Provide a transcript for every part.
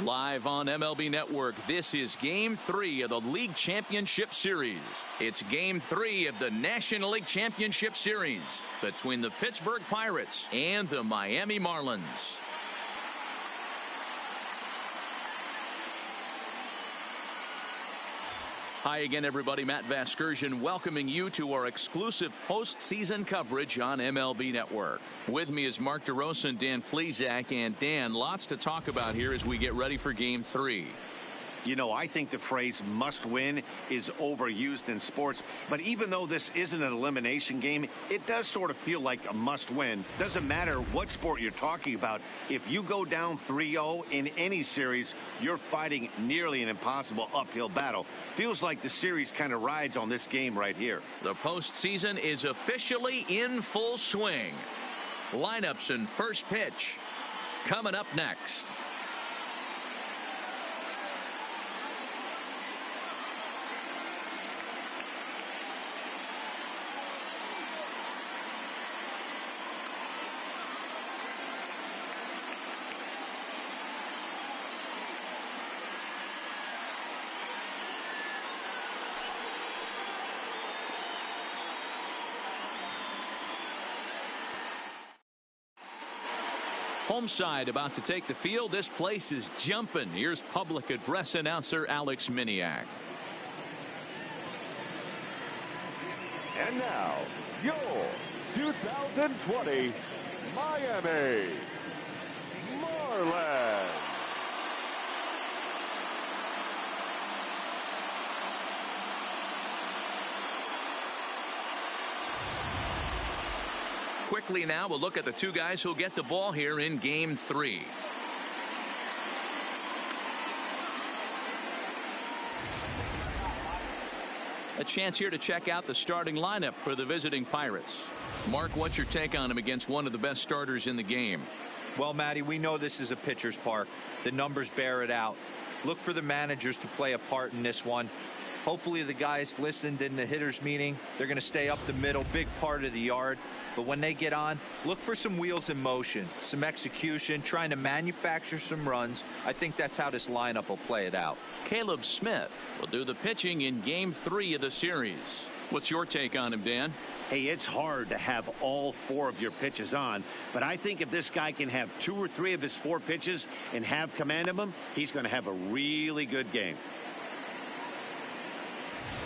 Live on MLB Network, this is Game 3 of the League Championship Series. It's Game 3 of the National League Championship Series between the Pittsburgh Pirates and the Miami Marlins. Hi again, everybody. Matt Vasgersian welcoming you to our exclusive postseason coverage on MLB Network. With me is Mark DeRosa and Dan Plesac. And Dan, lots to talk about here as we get ready for Game 3. You know, I think the phrase must win is overused in sports. But even though this isn't an elimination game, it does sort of feel like a must win. Doesn't matter what sport you're talking about. If you go down 3-0 in any series, you're fighting nearly an impossible uphill battle. Feels like the series kind of rides on this game right here. The postseason is officially in full swing. Lineups and first pitch coming up next. Home side about to take the field. This place is jumping. Here's public address announcer Alex Miniak. And now, your 2020 Miami Marlins. Quickly now, we'll look at the two guys who'll get the ball here in Game 3. A chance here to check out the starting lineup for the visiting Pirates. Mark, what's your take on him against one of the best starters in the game? Well, Matty, we know this is a pitcher's park. The numbers bear it out. Look for the managers to play a part in this one. Hopefully the guys listened in the hitters meeting. They're going to stay up the middle, big part of the yard. But when they get on, look for some wheels in motion, some execution, trying to manufacture some runs. I think that's how this lineup will play it out. Caleb Smith will do the pitching in Game 3 of the series. What's your take on him, Dan? Hey, it's hard to have all 4 of your pitches on, but I think if this guy can have 2 or 3 of his 4 pitches and have command of them, he's going to have a really good game.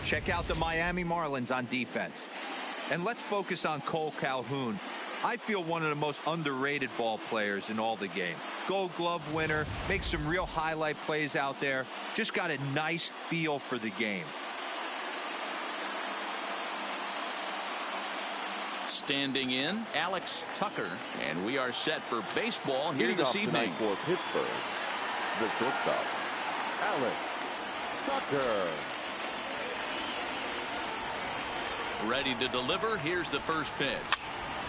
Check out the Miami Marlins on defense. And let's focus on Cole Calhoun. I feel one of the most underrated ball players in all the game. Gold Glove winner, makes some real highlight plays out there. Just got a nice feel for the game. Standing in, Alex Tucker. And we are set for baseball here this evening. For Pittsburgh, the shortstop, Alex Tucker. Ready to deliver. Here's the first pitch.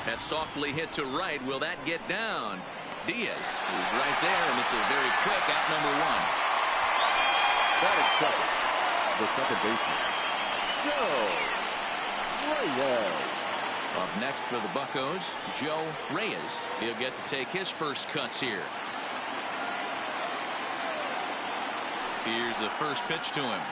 That's softly hit to right. Will that get down? Diaz is right there, and it's a very quick at number 1. Batting second, the second baseman, Joe Reyes. Up next for the Buccos, Joe Reyes. He'll get to take his first cuts here. Here's the first pitch to him.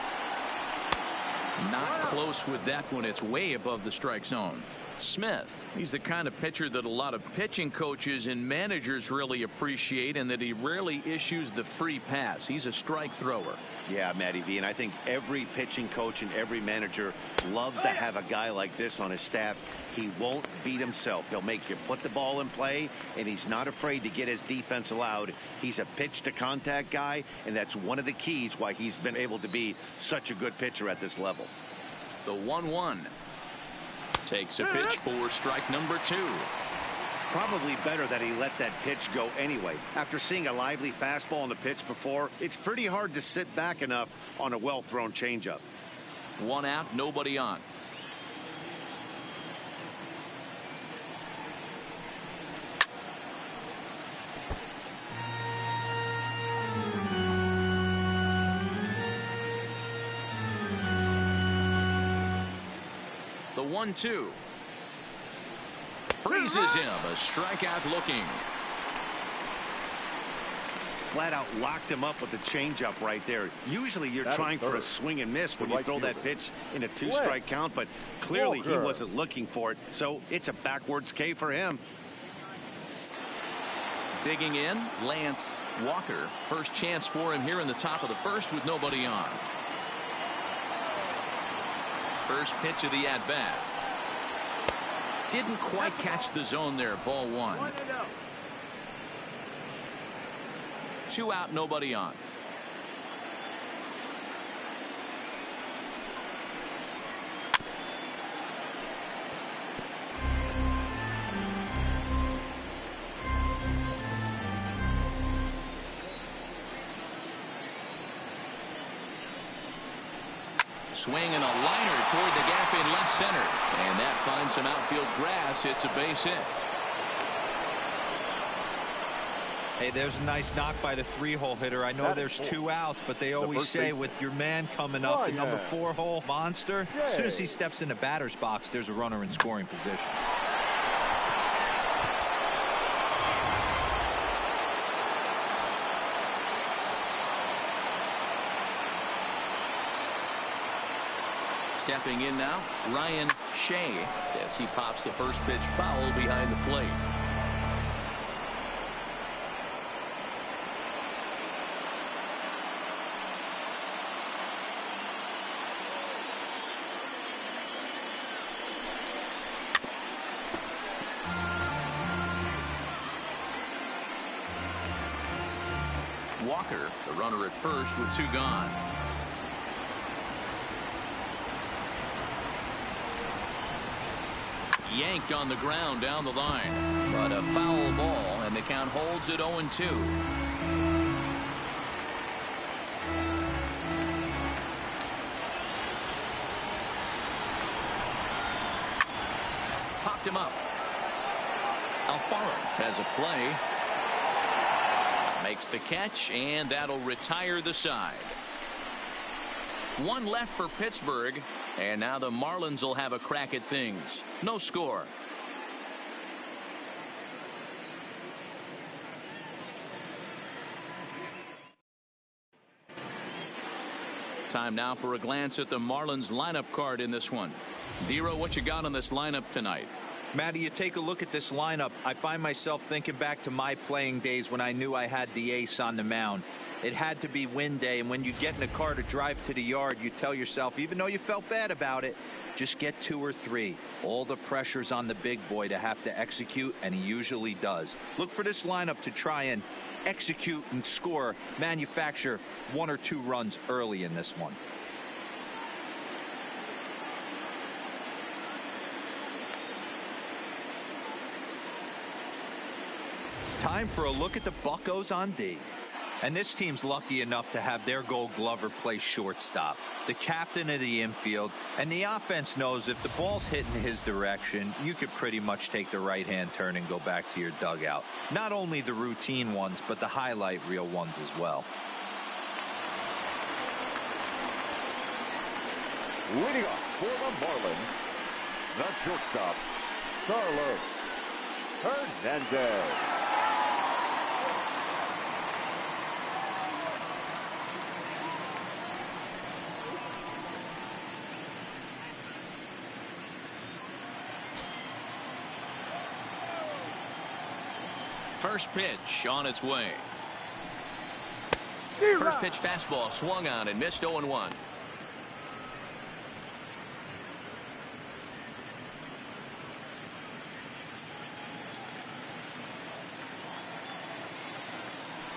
Not close with that one. It's way above the strike zone. Smith, he's the kind of pitcher that a lot of pitching coaches and managers really appreciate, and that he rarely issues the free pass. He's a strike thrower. Yeah, Matty V, and I think every pitching coach and every manager loves to have a guy like this on his staff. He won't beat himself. He'll make you put the ball in play, and he's not afraid to get his defense allowed. He's a pitch-to-contact guy, and that's one of the keys why he's been able to be such a good pitcher at this level. The 1-1. Takes a pitch for strike number 2. Probably better that he let that pitch go anyway. After seeing a lively fastball on the pitch before, it's pretty hard to sit back enough on a well-thrown changeup. 1 out, nobody on. The 1-2. Freezes him. A strikeout looking. flat out locked him up with the changeup right there. Usually you're trying for a swing and miss when you throw that pitch in a 2-strike count, but clearly he wasn't looking for it, so it's a backwards K for him. Digging in, Lance Walker. First chance for him here in the top of the first with nobody on. First pitch of the at-bat. Didn't quite catch the zone there. Ball 1. 2 out, nobody on. Swing and a liner toward the gap in left center. And that finds some outfield grass. It's a base hit. Hey, there's a nice knock by the 3-hole hitter. I know there's 2 outs, but they always say with your man coming up, the number 4-hole monster, as soon as he steps in the batter's box, there's a runner in scoring position. Stepping in now, Ryan Shea, as he pops the first pitch foul behind the plate. Walker, the runner at first with 2 gone. Yanked on the ground down the line, but a foul ball, and the count holds at 0-2. Popped him up. Alfaro has a play. Makes the catch, and that'll retire the side. 1 left for Pittsburgh, and now the Marlins will have a crack at things. No score. Time now for a glance at the Marlins lineup card in this one. Dero, what you got on this lineup tonight? Matty, you take a look at this lineup. I find myself thinking back to my playing days when I knew I had the ace on the mound. It had to be win day, and when you get in a car to drive to the yard, you tell yourself, even though you felt bad about it, just get 2 or 3. All the pressure's on the big boy to have to execute, and he usually does. Look for this lineup to try and execute and score, manufacture 1 or 2 runs early in this one. Time for a look at the Buccos on D. And this team's lucky enough to have their Gold Glover play shortstop, the captain of the infield, and the offense knows if the ball's hitting his direction, you could pretty much take the right-hand turn and go back to your dugout. Not only the routine ones, but the highlight reel ones as well. Leading off for the Marlins, the shortstop, Carlos Hernandez. First pitch on its way. First pitch fastball swung on and missed. 0-1.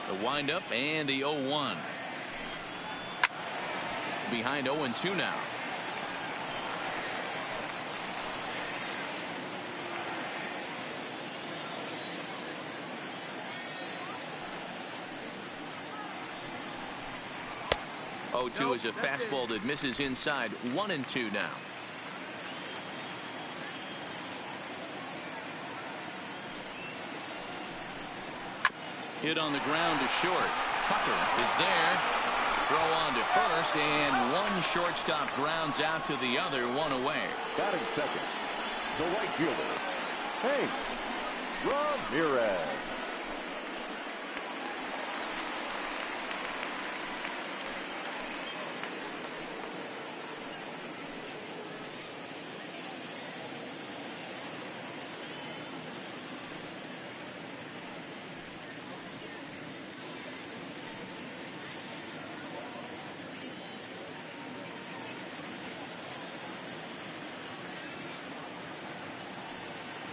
The windup and the 0-1. Behind 0-2 now. Two is a fastball that misses inside. 1-2 now. Hit on the ground to short. Tucker is there. Throw on to first, and one shortstop grounds out to the other, 1 away. Batting second, the right fielder, Hank Ramirez.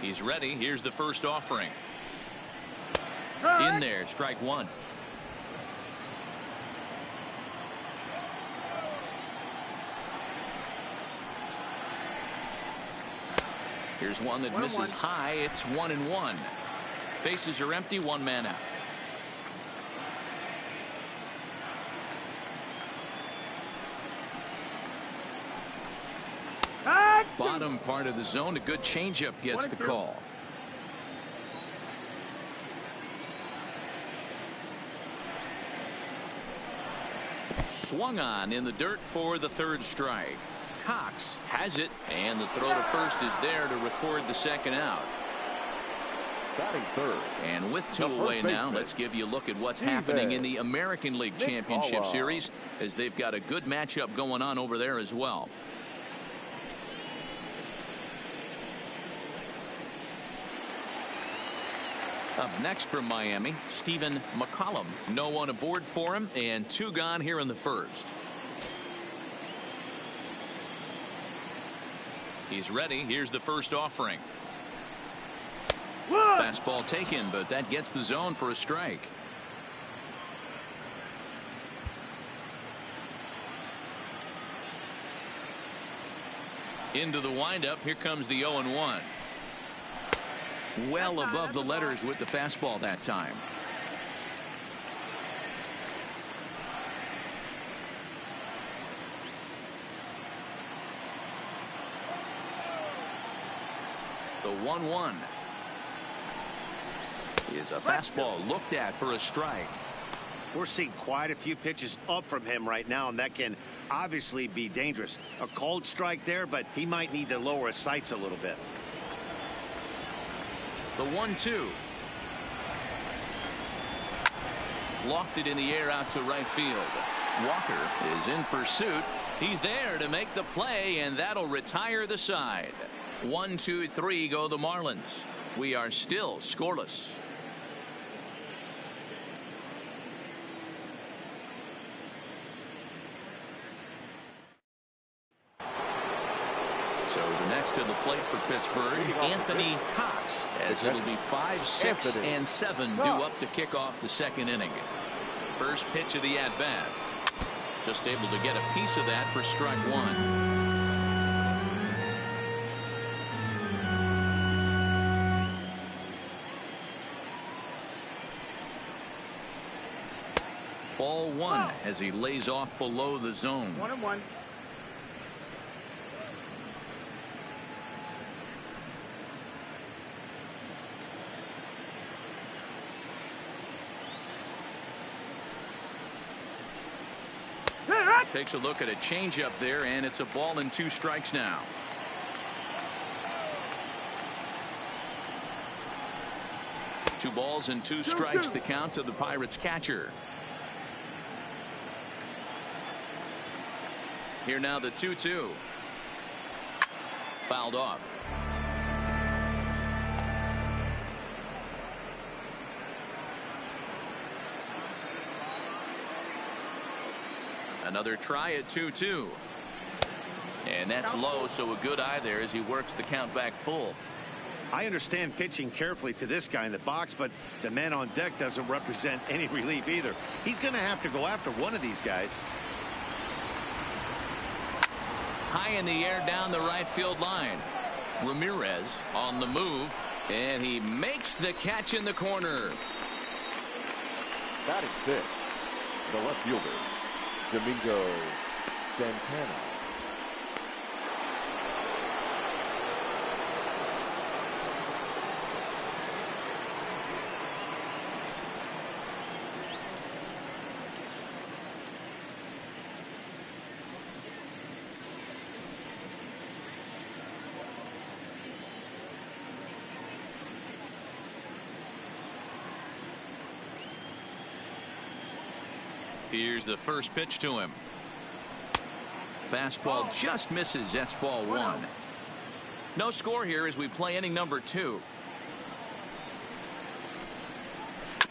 He's ready. Here's the first offering. In there, strike one. Here's one that misses high. It's 1-1. Bases are empty. One man out. Bottom part of the zone. A good changeup gets the call. Swung on in the dirt for the third strike. Cox has it, and the throw to first is there to record the second out. Batting third. And with two away now, let's give you a look at what's happening in the American League Championship Series, as they've got a good matchup going on over there as well. Up next from Miami, Stephen McCollum. No one aboard for him, and two gone here in the first. He's ready. Here's the first offering. Fastball taken, but that gets the zone for a strike. Into the windup. Here comes the 0-1. Well above the letters with the fastball that time. The 1-1 is a fastball looked at for a strike. We're seeing quite a few pitches up from him right now, and that can obviously be dangerous. A cold strike there, but he might need to lower his sights a little bit. The 1-2. Lofted in the air out to right field. Walker is in pursuit. He's there to make the play, and that'll retire the side. 1, 2, 3 go the Marlins. We are still scoreless. So the next to the plate for Pittsburgh, Anthony Cox, as it'll be 5, 6, and 7 due up to kick off the second inning. First pitch of the at-bat. Just able to get a piece of that for strike one. Ball one as he lays off below the zone. 1-1. Takes a look at a changeup there, and it's a ball and 2 strikes now. Two balls and 2 strikes, the count to the Pirates catcher. Here now the 2-2. Fouled off. Another try at 2-2. And that's low, so a good eye there as he works the count back full. I understand pitching carefully to this guy in the box, but the man on deck doesn't represent any relief either. He's going to have to go after one of these guys. High in the air down the right field line. Ramirez on the move, and he makes the catch in the corner. Batting fifth, the left fielder, Domingo Santana. Here's the first pitch to him. Fastball just misses. That's ball one. No score here as we play inning number 2.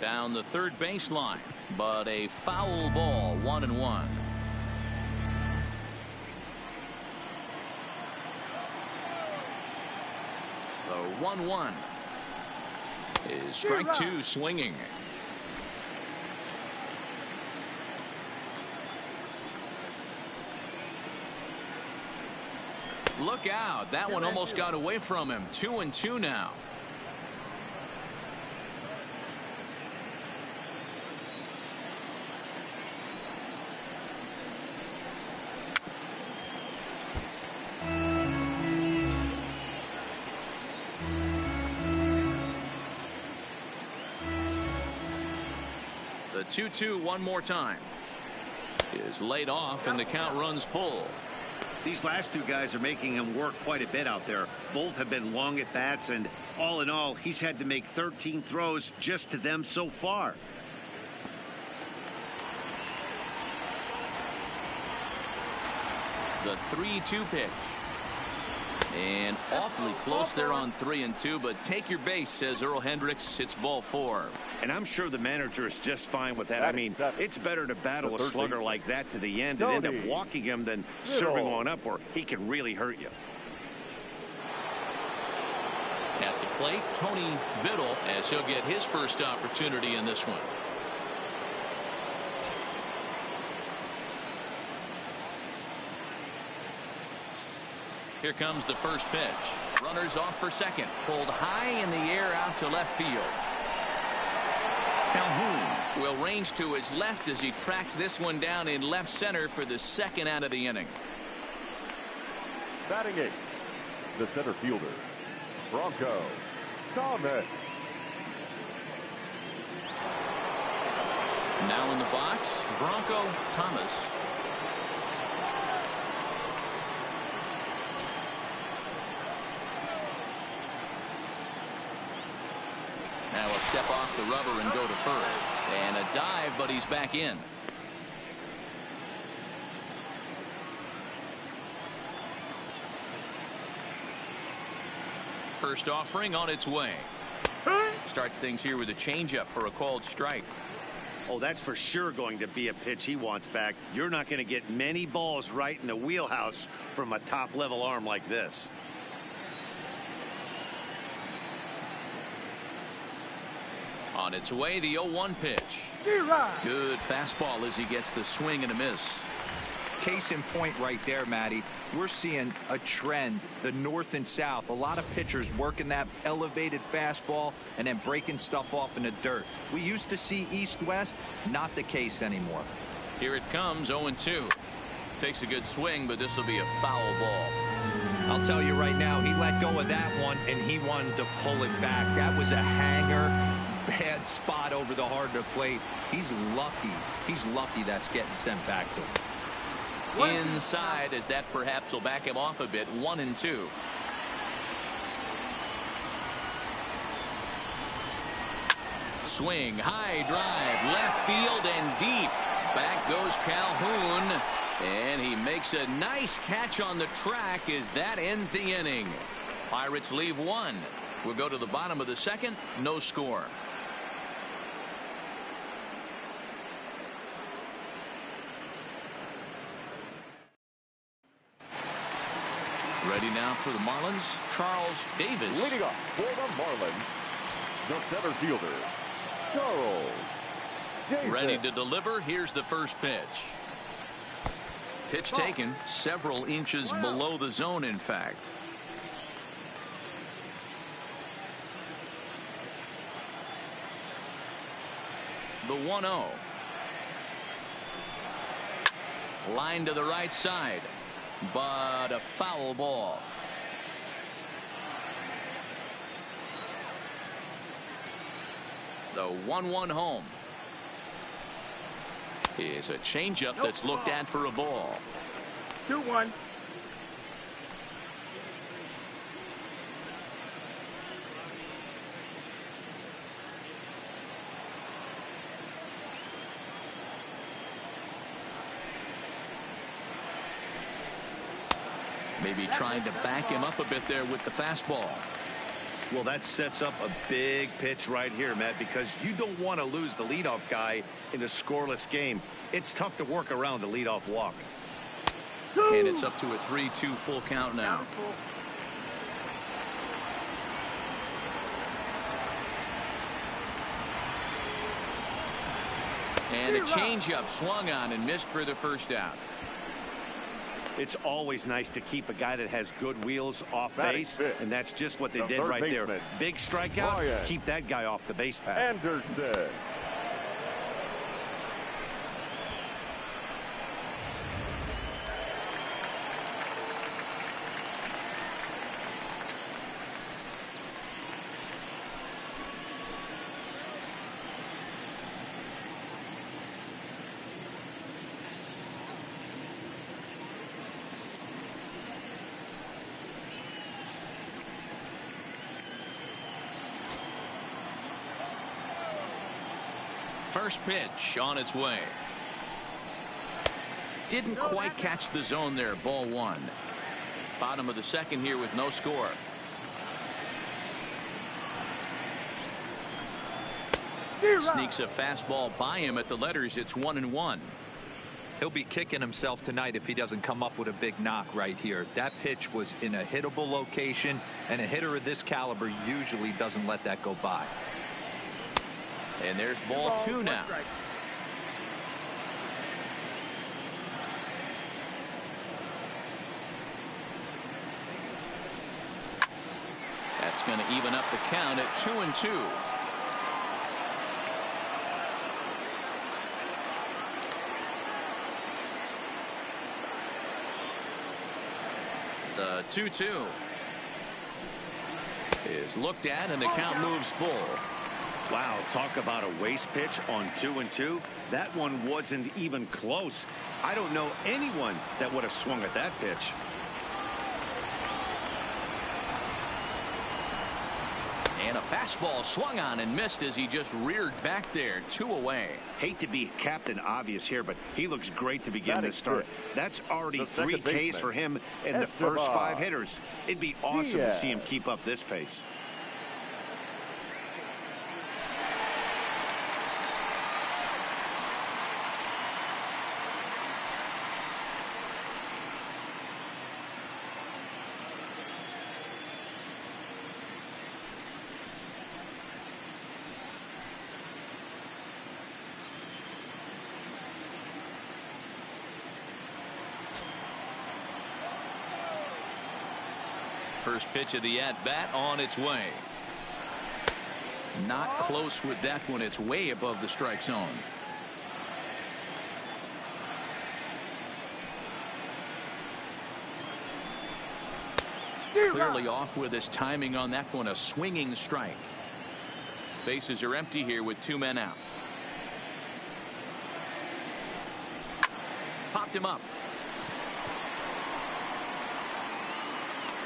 Down the third baseline, but a foul ball. 1-1. The 1-1 is strike two swinging. Look out. That one almost got away from him. 2-2 now. The 2-2 one more time is laid off and the count runs full. These last two guys are making him work quite a bit out there. Both have been long at bats, and all in all, he's had to make 13 throws just to them so far. The 3-2 pitch. And awfully close there on 3-2, but take your base, says Earl Hendricks. It's ball 4. And I'm sure the manager is just fine with that. I mean, it's better to battle a slugger like that to the end and end up walking him than serving one up where he can really hurt you. At the plate, Tony Biddle, as he'll get his first opportunity in this one. Here comes the first pitch. Runners off for second. Pulled high in the air out to left field. Calhoun will range to his left as he tracks this one down in left center for the second out of the inning. Batting 8, the center fielder, Bronco Thomas. Now in the box, Bronco Thomas. Now a step off the rubber and go to first. And a dive, but he's back in. First offering on its way. Starts things here with a changeup for a called strike. Oh, that's for sure going to be a pitch he wants back. You're not going to get many balls right in the wheelhouse from a top-level arm like this. On its way, the 0-1 pitch. Good fastball as he gets the swing and a miss. Case in point right there, Matty. We're seeing a trend, the north and south. A lot of pitchers working that elevated fastball and then breaking stuff off in the dirt. We used to see east-west, not the case anymore. Here it comes, 0-2. Takes a good swing, but this will be a foul ball. I'll tell you right now, he let go of that one, and he wanted to pull it back. That was a hanger. Bad spot over the heart of the plate. He's lucky. He's lucky that's getting sent back to him. Inside, as that perhaps will back him off a bit. 1-2. Swing, high drive, left field and deep. Back goes Calhoun, and he makes a nice catch on the track as that ends the inning. Pirates leave one. We'll go to the bottom of the second. No score. Ready now for the Marlins, Charles Davis. Leading up for the Marlins, the center fielder, Charles Davis. Ready to deliver. Here's the first pitch. Pitch taken several inches below the zone, in fact. The 1-0. Line to the right side, but a foul ball. The 1-1 home is a changeup that's looked at for a ball. 2-1. Maybe trying to back him up a bit there with the fastball. Well, that sets up a big pitch right here, Matt, because you don't want to lose the leadoff guy in a scoreless game. It's tough to work around a leadoff walk. And it's up to a 3-2 full count now. And a changeup swung on and missed for the first out. It's always nice to keep a guy that has good wheels off base, and that's just what they did right there. Big strikeout, keep that guy off the base path. Anderson. First pitch on its way. Didn't quite catch the zone there. Ball one. Bottom of the second here with no score. Sneaks a fastball by him at the letters. It's 1-1. He'll be kicking himself tonight if he doesn't come up with a big knock right here. That pitch was in a hittable location, and a hitter of this caliber usually doesn't let that go by. And there's ball two now. That's going to even up the count at 2-2. The 2-2 is looked at, and the count moves full. Wow, talk about a waste pitch on 2-2. That one wasn't even close. I don't know anyone that would have swung at that pitch. And a fastball swung on and missed as he just reared back there. 2 away. Hate to be Captain Obvious here, but he looks great to begin this start. That's already 3 Ks for him in the first 5 hitters. It'd be awesome to see him keep up this pace. First pitch of the at-bat on its way. Not close with that one. It's way above the strike zone. Clearly off with his timing on that one. A swinging strike. Bases are empty here with 2 men out. Popped him up.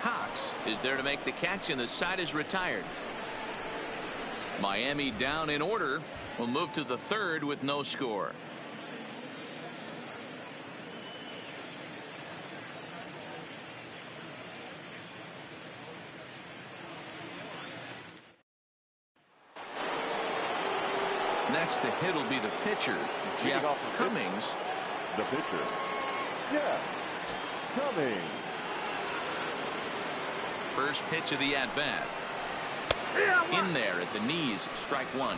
Cox is there to make the catch, and the side is retired. Miami down in order. Will move to the 3rd with no score. Next to hit will be the pitcher, Jeff Cummings. The pitcher, Jeff Cummings. First pitch of the at-bat. In there at the knees, strike one.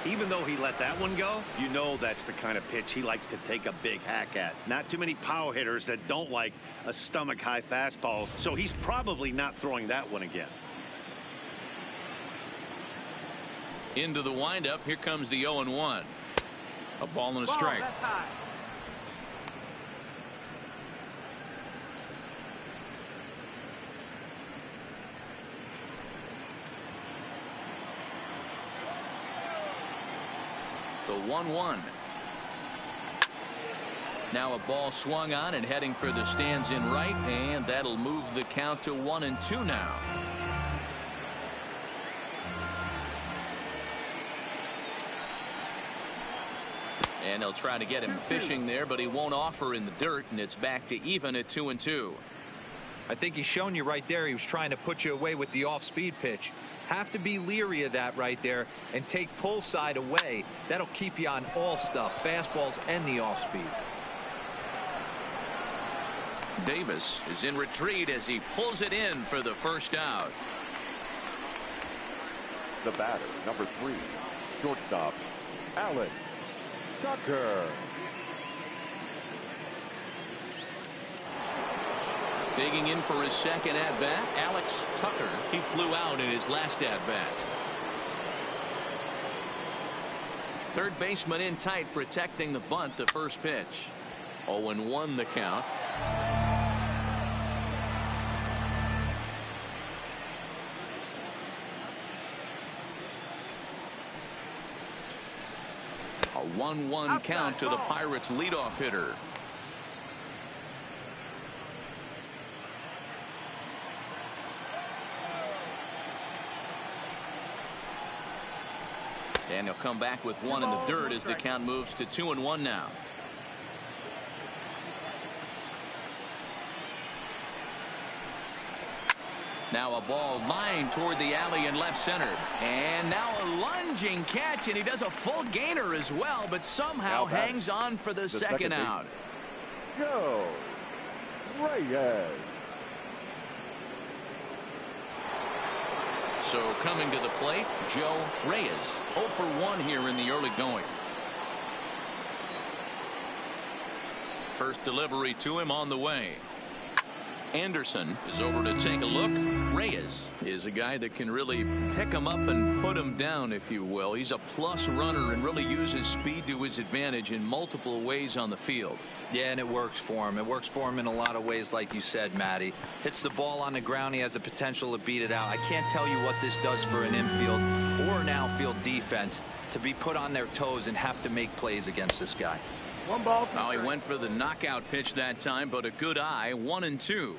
Even though he let that one go, you know that's the kind of pitch he likes to take a big hack at. Not too many power hitters that don't like a stomach-high fastball, so he's probably not throwing that one again. Into the windup. Here comes the 0-1. A ball and a strike. The 1-1. Now a ball swung on and heading for the stands in right, and that'll move the count to 1-2 now. And they'll try to get him fishing there, but he won't offer in the dirt, and it's back to even at 2-2. I think he's shown you right there. He was trying to put you away with the off-speed pitch. Have to be leery of that right there and take pull side away. That'll keep you on all stuff, fastballs and the off-speed. Davis is in retreat as he pulls it in for the first out. The batter, number 3, shortstop, Allen. Tucker. Digging in for his second at-bat, Alex Tucker. He flew out in his last at-bat. Third baseman in tight, protecting the bunt. The first pitch. 0-1 the count. A 1-1 count to the Pirates leadoff hitter. And he'll come back with one in the dirt as the count moves to 2-1 now. Now a ball lined toward the alley in left center. And now a lunging catch, and he does a full gainer as well, but somehow hangs on for the second out. Joe Reyes. So coming to the plate, Joe Reyes. 0 for 1 here in the early going. First delivery to him on the way. Anderson is over to take a look. Reyes is a guy that can really pick him up and put him down, if you will. He's a plus runner and really uses speed to his advantage in multiple ways on the field. Yeah, and it works for him. It works for him in a lot of ways, like you said, Matty. Hits the ball on the ground. He has the potential to beat it out. I can't tell you what this does for an infield or an outfield defense to be put on their toes and have to make plays against this guy. One ball. Now he went for the knockout pitch that time, but a good eye. 1-2.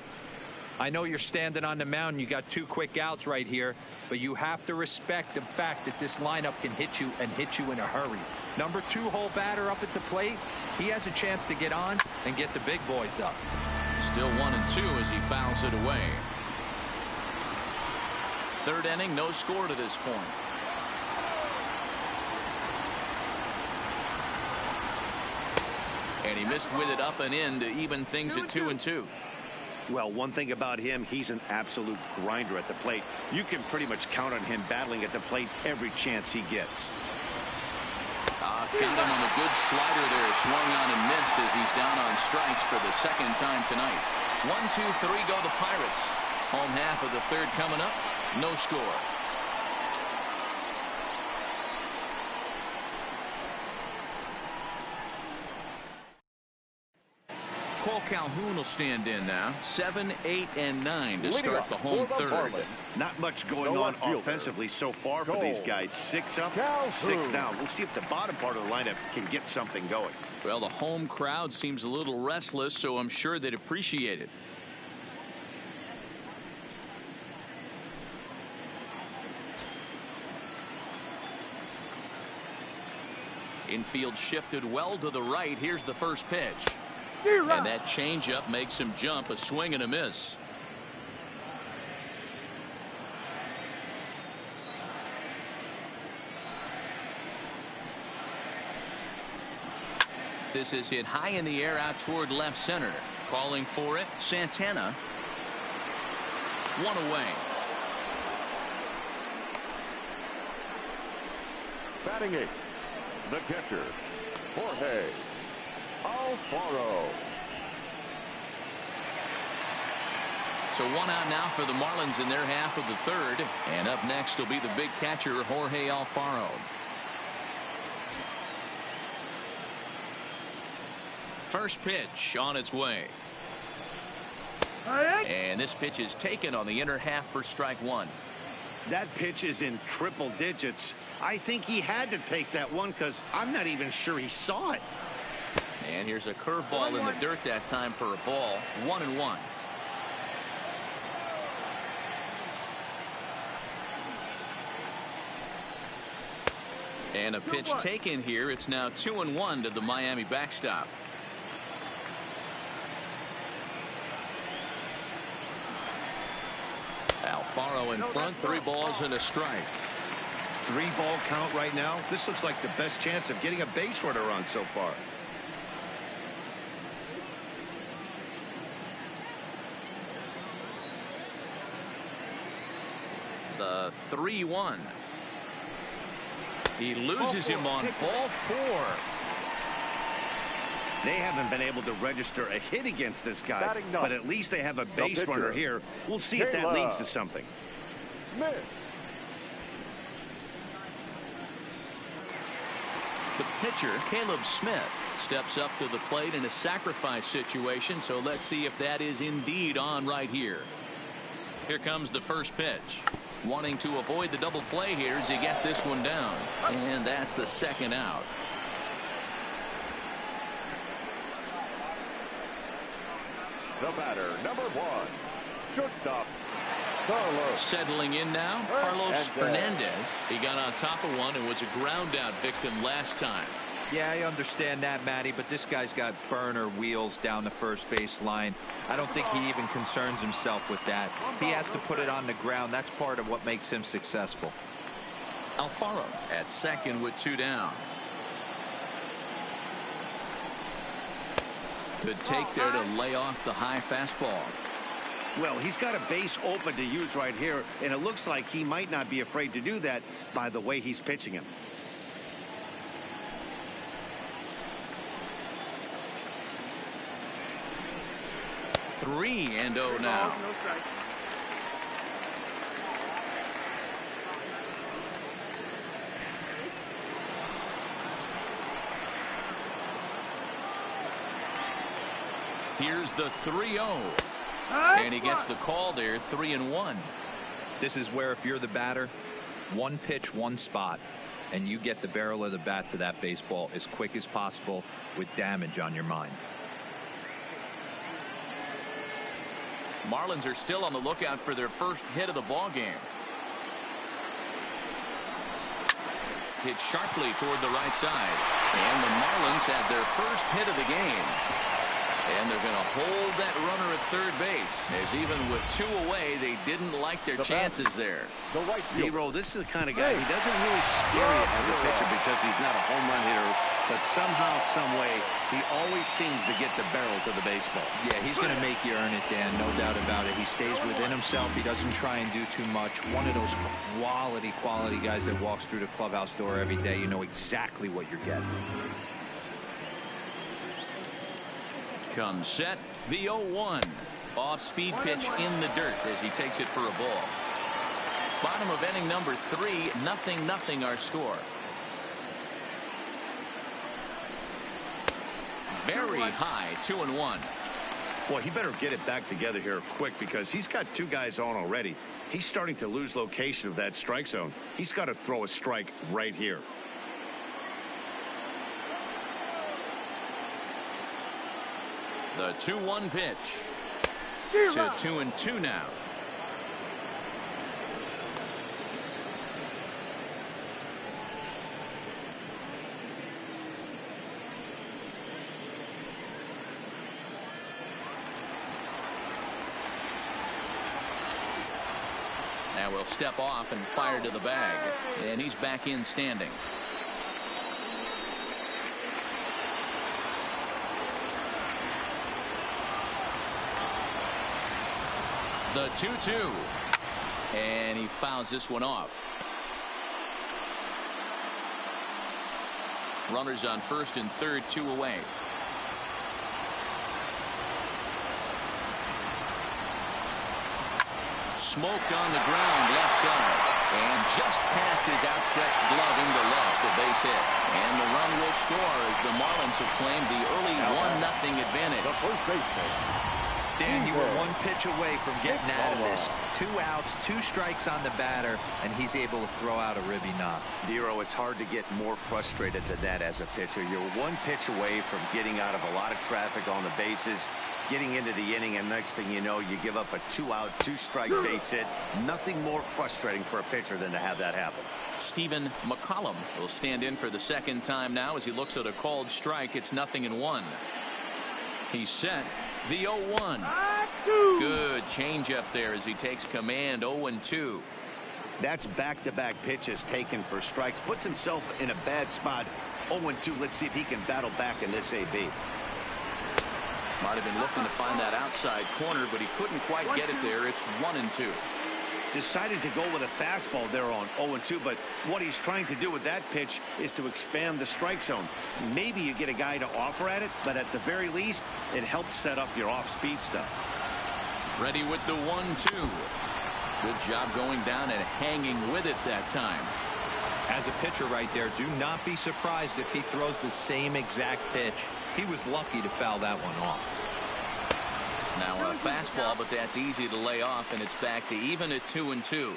I know you're standing on the mound. You got 2 quick outs right here, but you have to respect the fact that this lineup can hit you and hit you in a hurry. Number 2 hole batter up at the plate. He has a chance to get on and get the big boys up. Still 1-2 as he fouls it away. Third inning, no score to this point. And he missed with it up and in to even things at 2-2. Well, one thing about him, he's an absolute grinder at the plate. You can pretty much count on him battling at the plate every chance he gets. Got him on a good slider there. Swung on and missed as he's down on strikes for the second time tonight. 1-2-3 go the Pirates. Home half of the third coming up. No score. Cole Calhoun will stand in now. 7, 8, and 9 to start the home third. Not much going on offensively so far for these guys. 6 up, 6 down. We'll see if the bottom part of the lineup can get something going. Well, the home crowd seems a little restless, so I'm sure they'd appreciate it. Infield shifted well to the right. Here's the first pitch. And that changeup makes him jump. A swing and a miss. This is hit high in the air out toward left center. Calling for it, Santana. 1 away. Batting 8th, the catcher, Jorge Alfaro. So 1 out now for the Marlins in their half of the third. And up next will be the big catcher, Jorge Alfaro. First pitch on its way. And this pitch is taken on the inner half for strike 1. That pitch is in triple digits. I think he had to take that one because I'm not even sure he saw it. And here's a curveball in the dirt that time for a ball. 1-1. And a pitch taken here. It's now 2-1 to the Miami backstop. Alfaro in front. 3 balls and a strike. 3-ball count right now. This looks like the best chance of getting a base runner on so far. The 3-1. He loses him on ball 4. They haven't been able to register a hit against this guy, but at least they have a base runner here. We'll see if that leads to something. Smith. The pitcher, Caleb Smith, steps up to the plate in a sacrifice situation, so let's see if that is indeed on right here. Here comes the first pitch. Wanting to avoid the double play here as he gets this one down. And that's the second out. The batter, number 1, shortstop, Carlos. Settling in now, Carlos Hernandez. He got on top of one and was a ground out victim last time. Yeah, I understand that, Matty, but this guy's got burner wheels down the first base line. I don't think he even concerns himself with that. He has to put it on the ground. That's part of what makes him successful. Alfaro at second with 2 down. Good take there to lay off the high fastball. Well, he's got a base open to use right here, and it looks like he might not be afraid to do that by the way he's pitching him. Three and 0 now. Here's the 3-0. And he gets the call there, 3-1. This is where if you're the batter, one pitch, one spot, and you get the barrel of the bat to that baseball as quick as possible with damage on your mind. Marlins are still on the lookout for their first hit of the ball game. Hit sharply toward the right side. And the Marlins have their first hit of the game. And they're going to hold that runner at third base, as even with 2 away, they didn't like their chances there. D-Roll, this is the kind of guy, he doesn't really scare you as a pitcher because he's not a home run hitter, but somehow, some way, he always seems to get the barrel to the baseball. Yeah, he's going to make you earn it, Dan, no doubt about it. He stays within himself. He doesn't try and do too much. One of those quality guys that walks through the clubhouse door every day. You know exactly what you're getting. Comes set, the 0-1. Off-speed pitch in the dirt as he takes it for a ball. Bottom of inning number 3, 0-0 our score. Very high, 2-1. Boy, he better get it back together here quick because he's got 2 guys on already. He's starting to lose location of that strike zone. He's got to throw a strike right here. The 2-1 pitch. To 2-2 now. Now we'll step off and fire to the bag. And he's back in standing. The 2-2. And he fouls this one off. Runners on first and third, 2 away. Smoked on the ground left side. And just past his outstretched glove into left, a base hit. And the run will score as the Marlins have claimed the early 1-0 advantage. The first baseman. Dan, you were 1 pitch away from getting out of this. 2 outs, 2 strikes on the batter, and he's able to throw out a ribby knock. Dero, it's hard to get more frustrated than that as a pitcher. You're 1 pitch away from getting out of a lot of traffic on the bases, getting into the inning, and next thing you know, you give up a 2-out, 2-strike base hit. Nothing more frustrating for a pitcher than to have that happen. Stephen McCollum will stand in for the second time now as he looks at a called strike. It's 0-1. He's set. The 0-1. Good changeup there as he takes command. 0-2. That's back-to-back pitches taken for strikes. Puts himself in a bad spot. 0-2. Let's see if he can battle back in this AB. Might have been looking to find that outside corner, but he couldn't quite get it there. It's 1-2. decided to go with a fastball there on 0-2, but what he's trying to do with that pitch is to expand the strike zone. Maybe you get a guy to offer at it, but at the very least, it helps set up your off-speed stuff. Ready with the 1-2. Good job going down and hanging with it that time. As a pitcher right there, do not be surprised if he throws the same exact pitch. He was lucky to foul that one off. Now a fastball, but that's easy to lay off, and it's back to even at 2-2.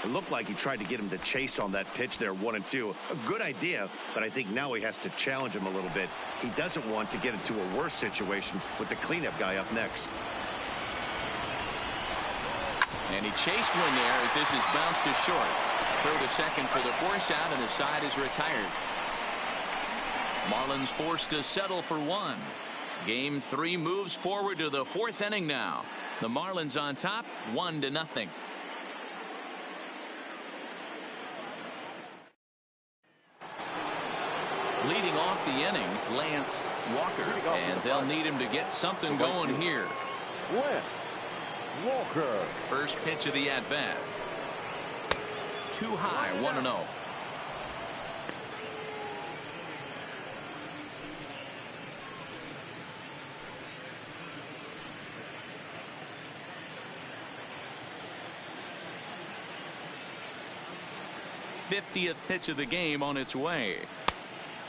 It looked like he tried to get him to chase on that pitch there, 1-2. A good idea, but I think now he has to challenge him a little bit. He doesn't want to get into a worse situation with the cleanup guy up next. And he chased one there as this is bounced to short. Throw to second for the force out, and the side is retired. Marlins forced to settle for one. Game 3 moves forward to the 4th inning now. The Marlins on top, 1-0. Leading off the inning, Lance Walker, and they'll need him to get something going here. Walker. First pitch of the at-bat. Too high, 1-0. '50th pitch of the game on its way.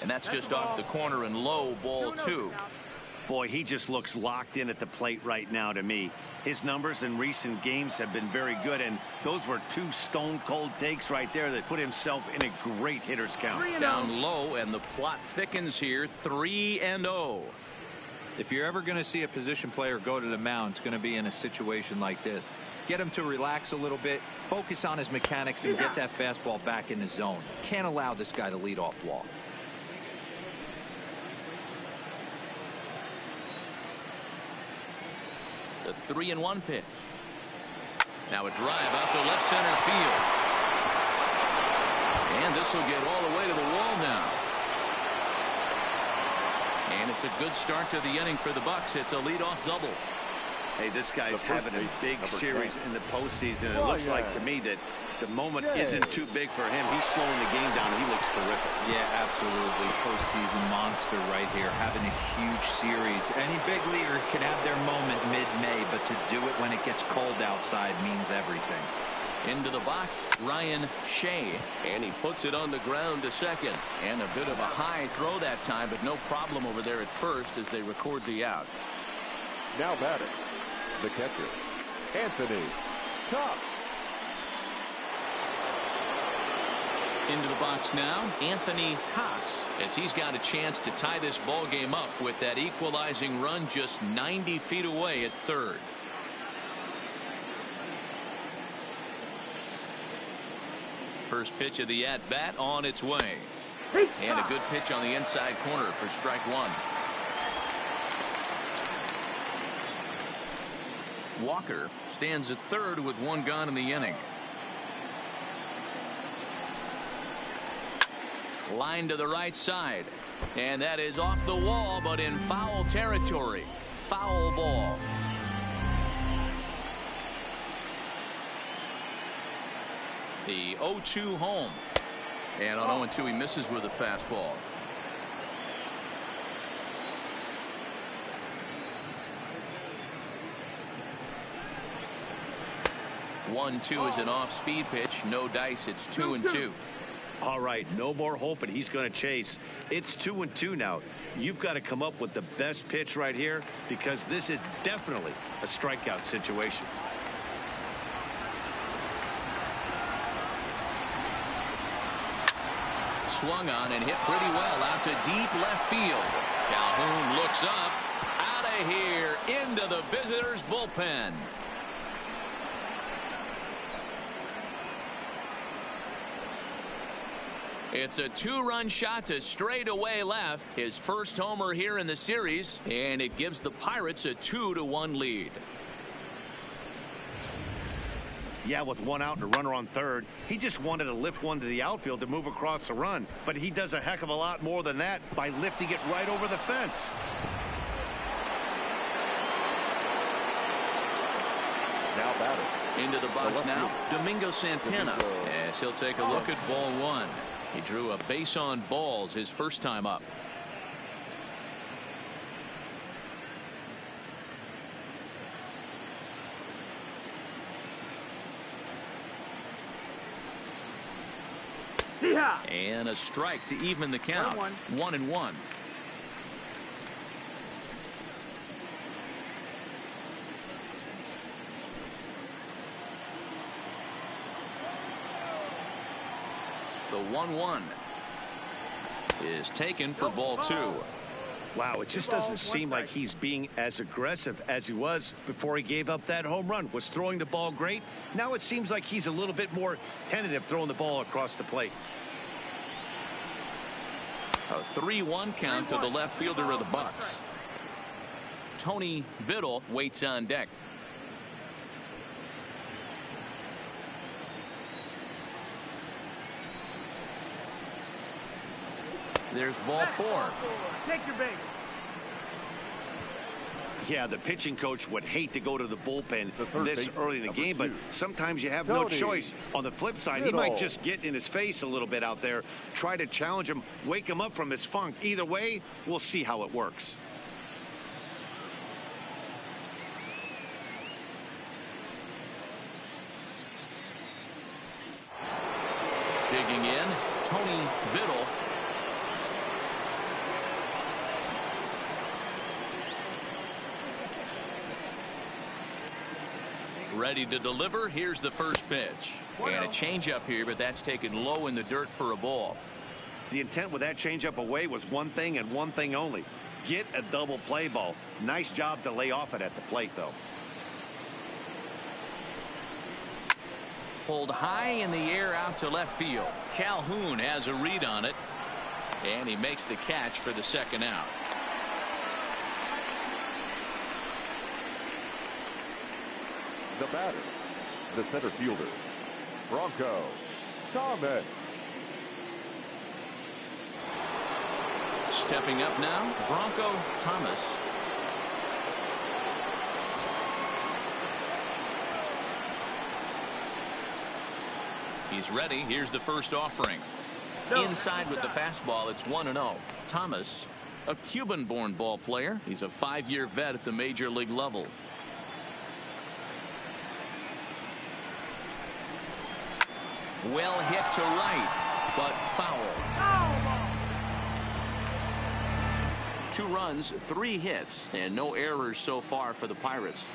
And that's just off the corner and low, ball 2. Boy, he just looks locked in at the plate right now to me. His numbers in recent games have been very good, and those were 2 stone-cold takes right there that put himself in a great hitter's count. Down low, and the plot thickens here, 3-0. If you're ever going to see a position player go to the mound, it's going to be in a situation like this. Get him to relax a little bit, focus on his mechanics, and get that fastball back in the zone. Can't allow this guy to lead off walk. The 3-1 pitch. Now a drive out to left center field. And this will get all the way to the wall now. And it's a good start to the inning for the Bucks. It's a leadoff double. Hey, this guy's having a big series in the postseason. It looks like to me that the moment isn't too big for him. He's slowing the game down. He looks terrific. Yeah, absolutely. Postseason monster right here, having a huge series. Any big leaguer can have their moment mid-May, but to do it when it gets cold outside means everything. Into the box, Ryan Shea, and he puts it on the ground to second. And a bit of a high throw that time, but no problem over there at first as they record the out. Now batting, the catcher, Anthony Cox. Into the box now, Anthony Cox, as he's got a chance to tie this ball game up with that equalizing run just 90 feet away at third. First pitch of the at-bat on its way. And a good pitch on the inside corner for strike 1. Walker stands at third with 1 gone in the inning. Line to the right side, and that is off the wall, but in foul territory. Foul ball. The 0-2 home, and on 0-2 he misses with a fastball. One-two is an off-speed pitch. No dice. It's 2-2. All right, no more hoping he's going to chase. It's 2-2 now. You've got to come up with the best pitch right here, because this is definitely a strikeout situation. Swung on and hit pretty well out to deep left field. Calhoun looks up, out of here, into the visitors' bullpen. It's a 2-run shot to straightaway left. His first homer here in the series, and it gives the Pirates a 2-1 lead. Yeah, with 1 out and a runner on third, he just wanted to lift one to the outfield to move across the run. But he does a heck of a lot more than that by lifting it right over the fence. Now batting, Into the box now, Domingo Santana, as he'll take a look at ball one. He drew a base on balls his first time up. And a strike to even the count. 1-1. The 1-1 is taken for ball two. Wow, it just doesn't seem like he's being as aggressive as he was before he gave up that home run. Was throwing the ball great. Now it seems like he's a little bit more tentative throwing the ball across the plate. A 3-1 count to the left fielder of the Bucks. Tony Biddle waits on deck. There's ball four. Take your base. Yeah, the pitching coach would hate to go to the bullpen this early in the game, but sometimes you have no choice. On the flip side, he might just get in his face a little bit out there, try to challenge him, wake him up from his funk. Either way, we'll see how it works. Digging in, Tony Biddle. Ready to deliver. Here's the first pitch. And a changeup here, but that's taken low in the dirt for a ball. The intent with that changeup away was one thing and one thing only. Get a double play ball. Nice job to lay off it at the plate, though. Pulled high in the air out to left field. Calhoun has a read on it. And he makes the catch for the second out. The batter, the center fielder, Bronco Thomas. Stepping up now, Bronco Thomas. He's ready. Here's the first offering. Inside with the fastball, it's 1-0. Thomas, a Cuban-born ball player. He's a 5-year vet at the major league level. Well hit to right, but foul. 2 runs, 3 hits, and no errors so far for the Pirates.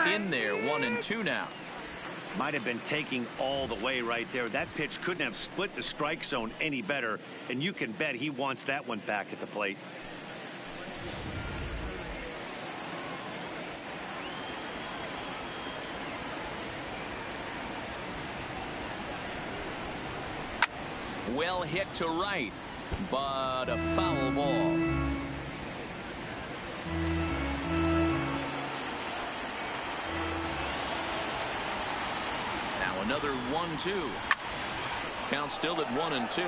In there, 1-2 now. Might have been taking all the way right there. That pitch couldn't have split the strike zone any better, and you can bet he wants that one back at the plate. Well hit to right, but a foul ball. Now another 1-2. Count still at 1-2.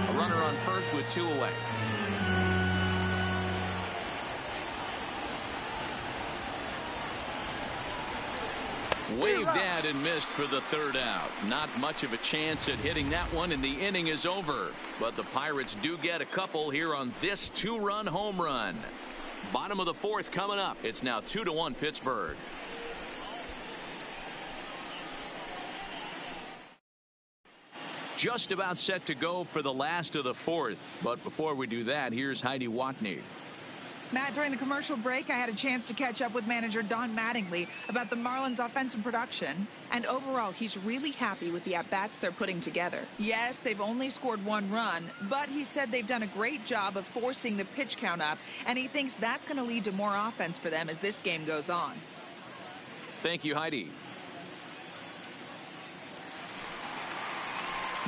A runner on first with 2 away. Waved at and missed for the third out. Not much of a chance at hitting that one, and the inning is over. But the Pirates do get a couple here on this 2-run home run. Bottom of the 4th coming up. It's now 2-1 Pittsburgh. Just about set to go for the last of the 4th. But before we do that, here's Heidi Watney. Matt, during the commercial break, I had a chance to catch up with manager Don Mattingly about the Marlins' offensive production. And overall, he's really happy with the at-bats they're putting together. Yes, they've only scored 1 run, but he said they've done a great job of forcing the pitch count up, and he thinks that's going to lead to more offense for them as this game goes on. Thank you, Heidi.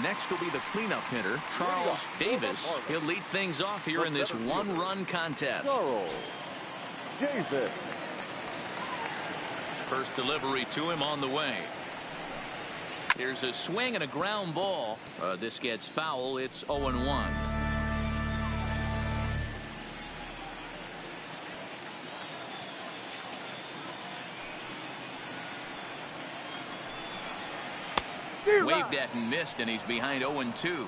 Next will be the cleanup hitter, Charles Davis. He'll lead things off here in this 1-run contest. Charles Davis. First delivery to him on the way. Here's a swing and a ground ball. This gets foul. It's 0-1. Waved at and missed, and he's behind 0-2.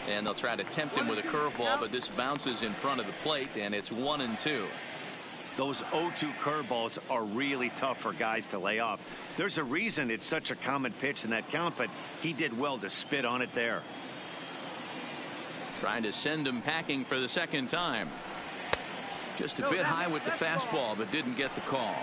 And they'll try to tempt him with a curveball, but this bounces in front of the plate, and it's 1-2. Those 0-2 curveballs are really tough for guys to lay off. There's a reason it's such a common pitch in that count, but he did well to spit on it there. Trying to send him packing for the second time. Just a bit high with the fastball, but didn't get the call.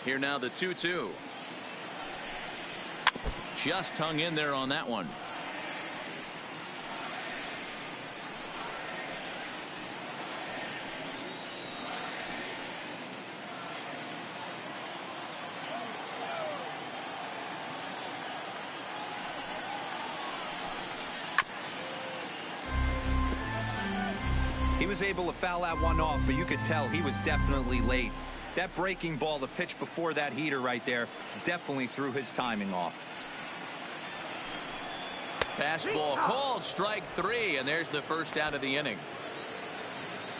Here now the 2-2. Just hung in there on that one. He was able to foul that one off, but you could tell he was definitely late. That breaking ball, the pitch before that heater right there, definitely threw his timing off. Fastball called, strike 3, and there's the first out of the inning.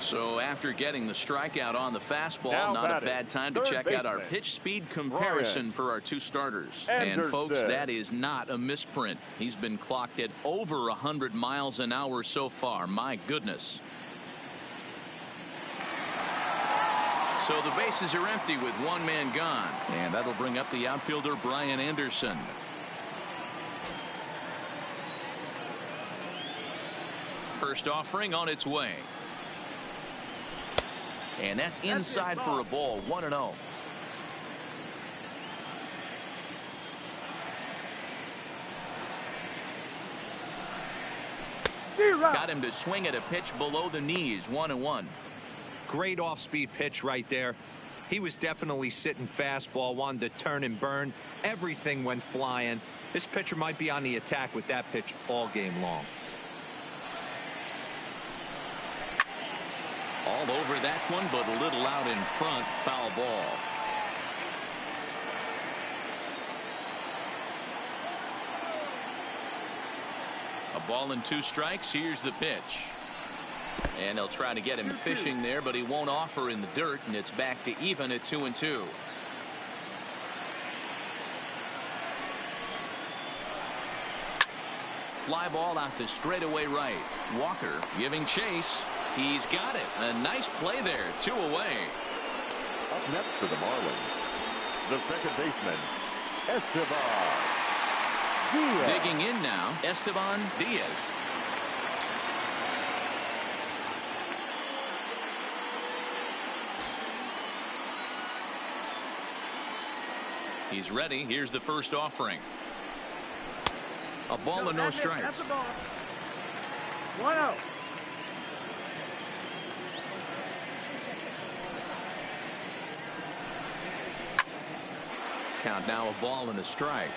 So after getting the strikeout on the fastball, not a bad time to check out our pitch speed comparison for our two starters. And folks, that is not a misprint. He's been clocked at over 100 miles an hour so far. My goodness. So the bases are empty with one man gone, and that'll bring up the outfielder Brian Anderson. First offering on its way, and that's inside for a ball. 1-0. Got him to swing at a pitch below the knees. 1-1. Great off-speed pitch right there. He was definitely sitting fastball, wanted to turn and burn. Everything went flying. This pitcher might be on the attack with that pitch all game long. All over that one, but a little out in front. Foul ball. A ball and 2 strikes. Here's the pitch. And they'll try to get him fishing there, but he won't offer in the dirt, and it's back to even at 2-2. Fly ball out to straightaway right. Walker giving chase. He's got it. A nice play there. 2 away. Up next for the Marlins, the second baseman, Esteban Diaz. Digging in now, Esteban Diaz. He's ready. Here's the first offering. A ball and no strikes. 1-0. Count now, a ball and a strike.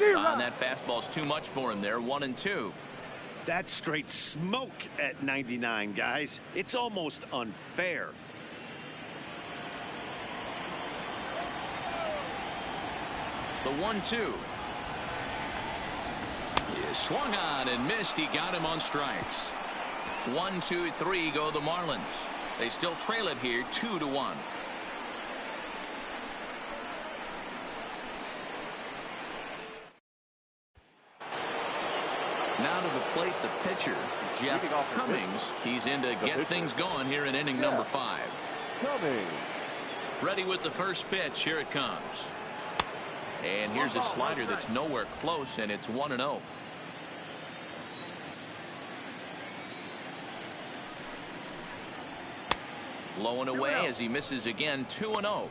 And that fastball's too much for him there. 1-2. That's straight smoke at 99, guys. It's almost unfair. The 1-2. He swung on and missed. He got him on strikes. 1, 2, 3 go the Marlins. They still trail it here 2-1. Now to the plate, the pitcher, Jeff Cummings. He's in to get things going here in inning number 5. Cummings. Ready with the first pitch. Here it comes. And here's a slider that's nowhere close, and it's 1-0. Low and away as he misses again. 2-0.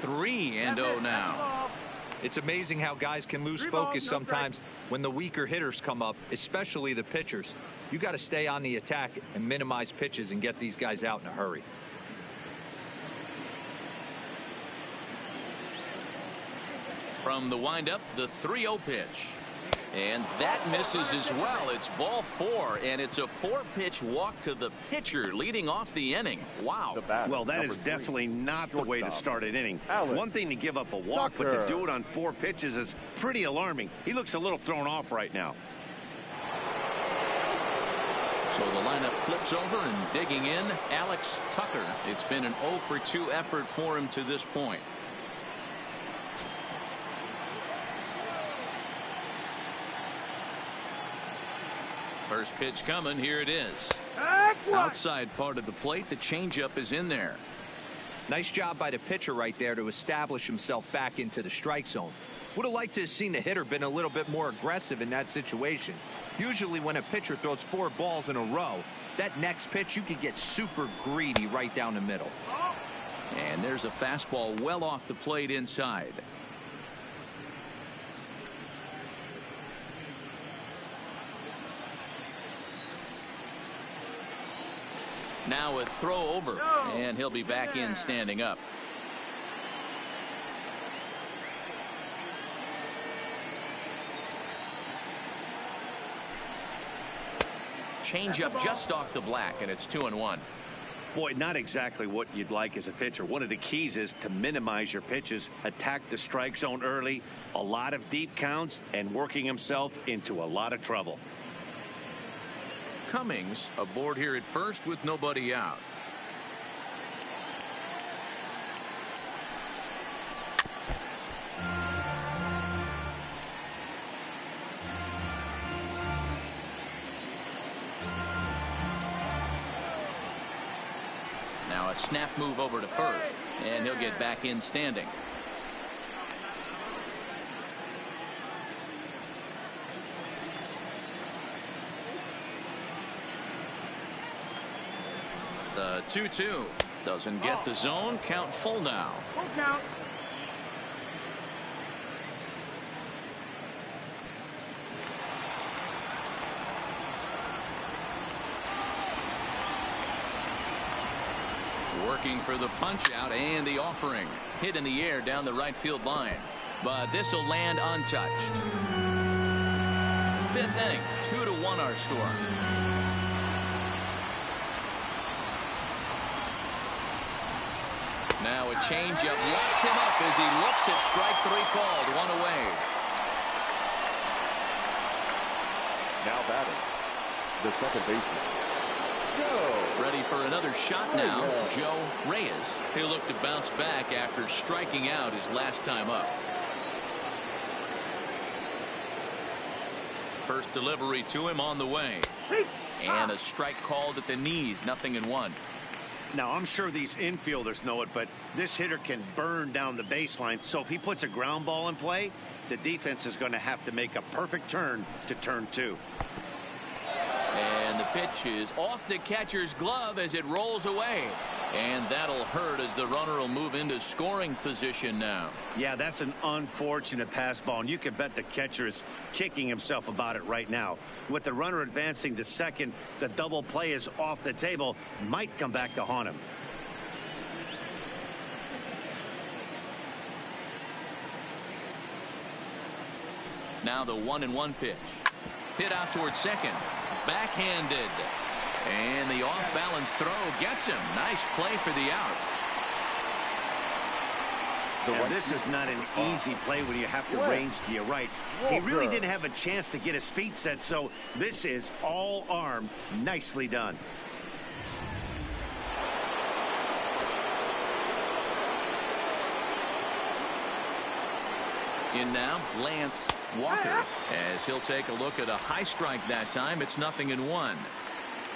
3-0 now. It's amazing how guys can lose focus sometimes when the weaker hitters come up, especially the pitchers. You got to stay on the attack and minimize pitches and get these guys out in a hurry. From the windup, the 3-0 pitch. And that misses as well. It's ball 4, and it's a 4-pitch walk to the pitcher leading off the inning. Wow. Well, that is definitely not the way to start an inning. One thing to give up a walk, but to do it on 4 pitches is pretty alarming. He looks a little thrown off right now. So the lineup flips over, and digging in, Alex Tucker. It's been an 0 for 2 effort for him to this point. First pitch coming. Here it is. Outside part of the plate. The changeup is in there. Nice job by the pitcher right there to establish himself back into the strike zone. Would have liked to have seen the hitter been a little bit more aggressive in that situation. Usually when a pitcher throws 4 balls in a row, that next pitch you could get super greedy right down the middle. And there's a fastball well off the plate inside. Now a throw over, and he'll be back in standing up. Changeup just off the black, and it's 2-1. Boy, not exactly what you'd like as a pitcher. One of the keys is to minimize your pitches, attack the strike zone early, a lot of deep counts, and working himself into a lot of trouble. Cummings aboard here at first with nobody out. Now a snap move over to first, and he'll get back in standing. The 2-2 doesn't get the zone. Count full now. Full count. Working for the punch out and the offering. Hit in the air down the right field line. But this will land untouched. 5th inning, 2-1 our score. Now a changeup locks him up as he looks at strike 3 called. 1 away. Now batting, the second baseman, Joe. Ready for another shot now. Joe Reyes. He'll look to bounce back after striking out his last time up. First delivery to him on the way. And a strike called at the knees. 0-1. Now, I'm sure these infielders know it, but this hitter can burn down the baseline. So if he puts a ground ball in play, the defense is going to have to make a perfect turn to turn 2. And the pitch is off the catcher's glove as it rolls away. And that'll hurt as the runner will move into scoring position now. Yeah, that's an unfortunate pass ball, and you can bet the catcher is kicking himself about it right now. With the runner advancing to second, the double play is off the table. Might come back to haunt him. Now the 1-1 pitch. Hit out towards second. Backhanded. And the off-balance throw gets him. Nice play for the out. And this is not an easy play when you have to range to your right. He really didn't have a chance to get his feet set, so this is all arm. Nicely done. In now, Lance Walker, as he'll take a look at a high strike that time. It's 0-1.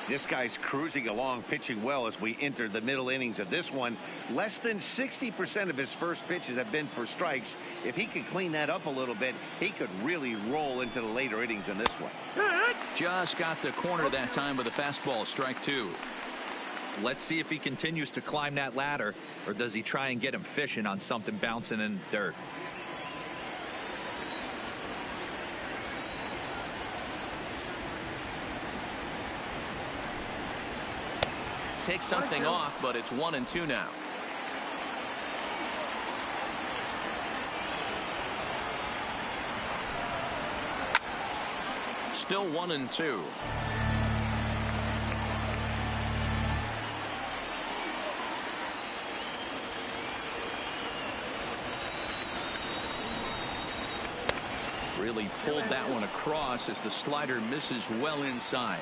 This guy's cruising along, pitching well as we enter the middle innings of this one. Less than 60% of his first pitches have been for strikes. If he could clean that up a little bit, he could really roll into the later innings in this one. Just got the corner that time with a fastball. Strike 2. Let's see if he continues to climb that ladder, or does he try and get him fishing on something bouncing in the dirt. Take something off, but it's 1-2 now. Still 1-2. Really pulled that one across as the slider misses well inside.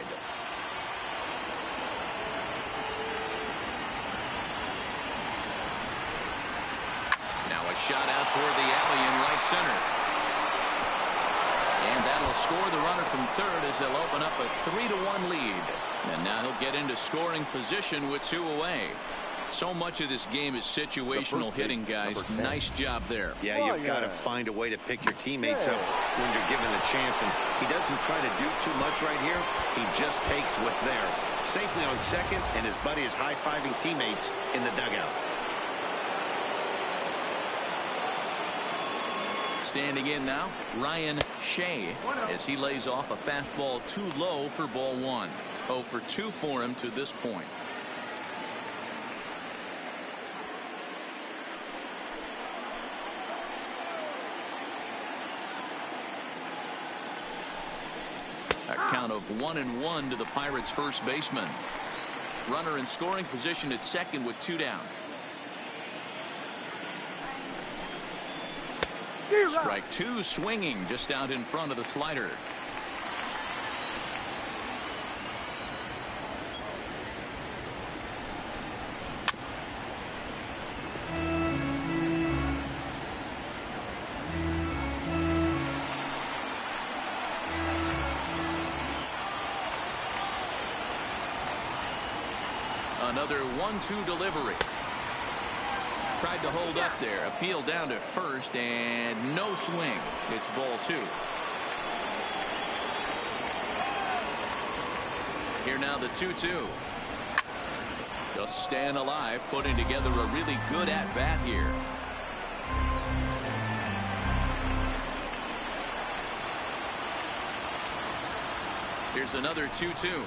Now a shot out toward the alley in right center. And that'll score the runner from third as they'll open up a 3-1 lead. And now he'll get into scoring position with 2 away. So much of this game is situational hitting, guys. Nice job there. Yeah, you've got to find a way to pick your teammates up when you're given the chance. And he doesn't try to do too much right here. He just takes what's there. Safely on second, and his buddy is high-fiving teammates in the dugout. Standing in now, Ryan Shea, as he lays off a fastball too low for ball 1. 0 for 2 for him to this point. A count of 1-1 to the Pirates' first baseman. Runner in scoring position at second with 2 down. Strike 2 swinging just out in front of the slider. Another 1-2 delivery. Tried to hold up there. Appeal down to first and no swing. It's ball 2. Here now the 2-2. Just staying alive, putting together a really good at-bat here. Here's another 2-2.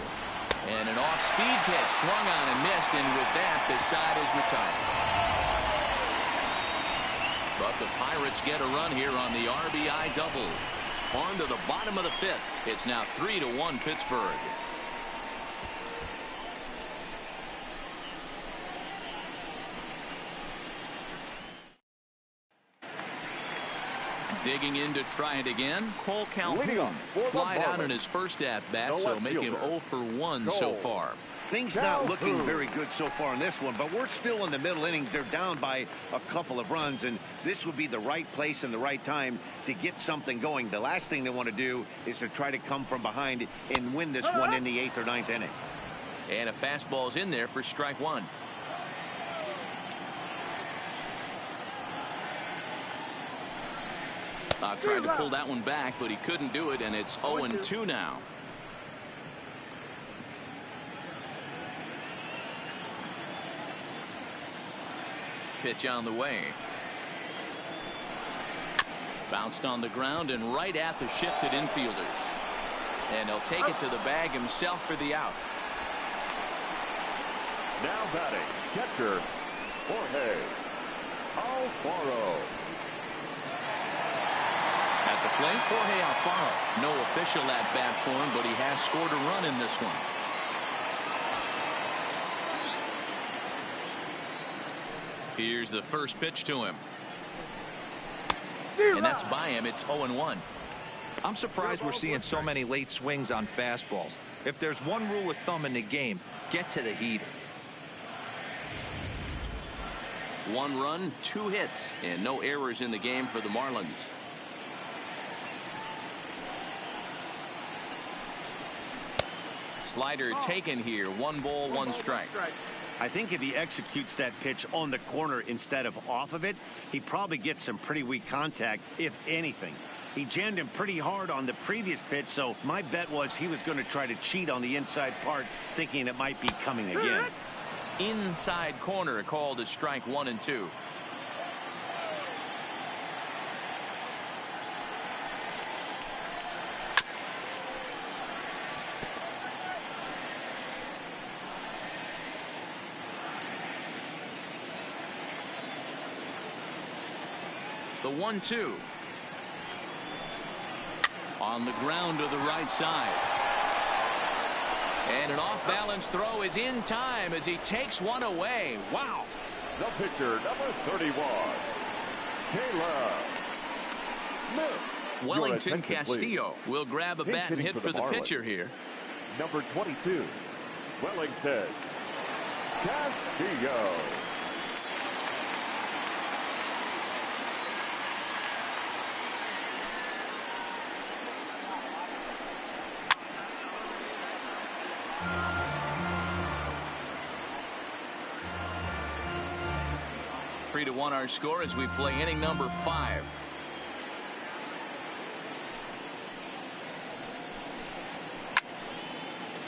And an off-speed pitch swung on and missed, and with that, the side is retired. But the Pirates get a run here on the RBI double. On to the bottom of the 5th. It's now 3-1 Pittsburgh. Digging in to try it again. Cole Calhoun flied out in his first at-bat, so make him 0 for 1 so far. Things not looking very good so far in this one, but we're still in the middle innings. They're down by a couple of runs, and this would be the right place and the right time to get something going. The last thing they want to do is to try to come from behind and win this one in the 8th or 9th inning. And a fastball's in there for strike 1. Tried to pull that one back, but he couldn't do it, and it's 0-2 now. Pitch on the way. Bounced on the ground and right at the shifted infielders. And he'll take it to the bag himself for the out. Now batting, catcher, Jorge Alfaro. At the plate, Jorge Alfaro. No official at-bat for him, but he has scored a run in this one. Here's the first pitch to him. And that's by him. It's 0-1. I'm surprised we're seeing so many late swings on fastballs. If there's one rule of thumb in the game, get to the heater. 1 run, 2 hits, and no errors in the game for the Marlins. Slider taken here. 1 ball, 1 strike. I think if he executes that pitch on the corner instead of off of it, he probably gets some pretty weak contact, if anything. He jammed him pretty hard on the previous pitch, so my bet was he was going to try to cheat on the inside part, thinking it might be coming again. inside corner, called as strike 1 and 2. The 1-2. On the ground to the right side. And an off-balance throw is in time as he takes one away. Wow. The pitcher, number 31, Taylor Smith. Wellington Castillo will grab a bat and hit for the pitcher here. Number 22, Wellington Castillo. Three to 1 our score as we play inning number 5.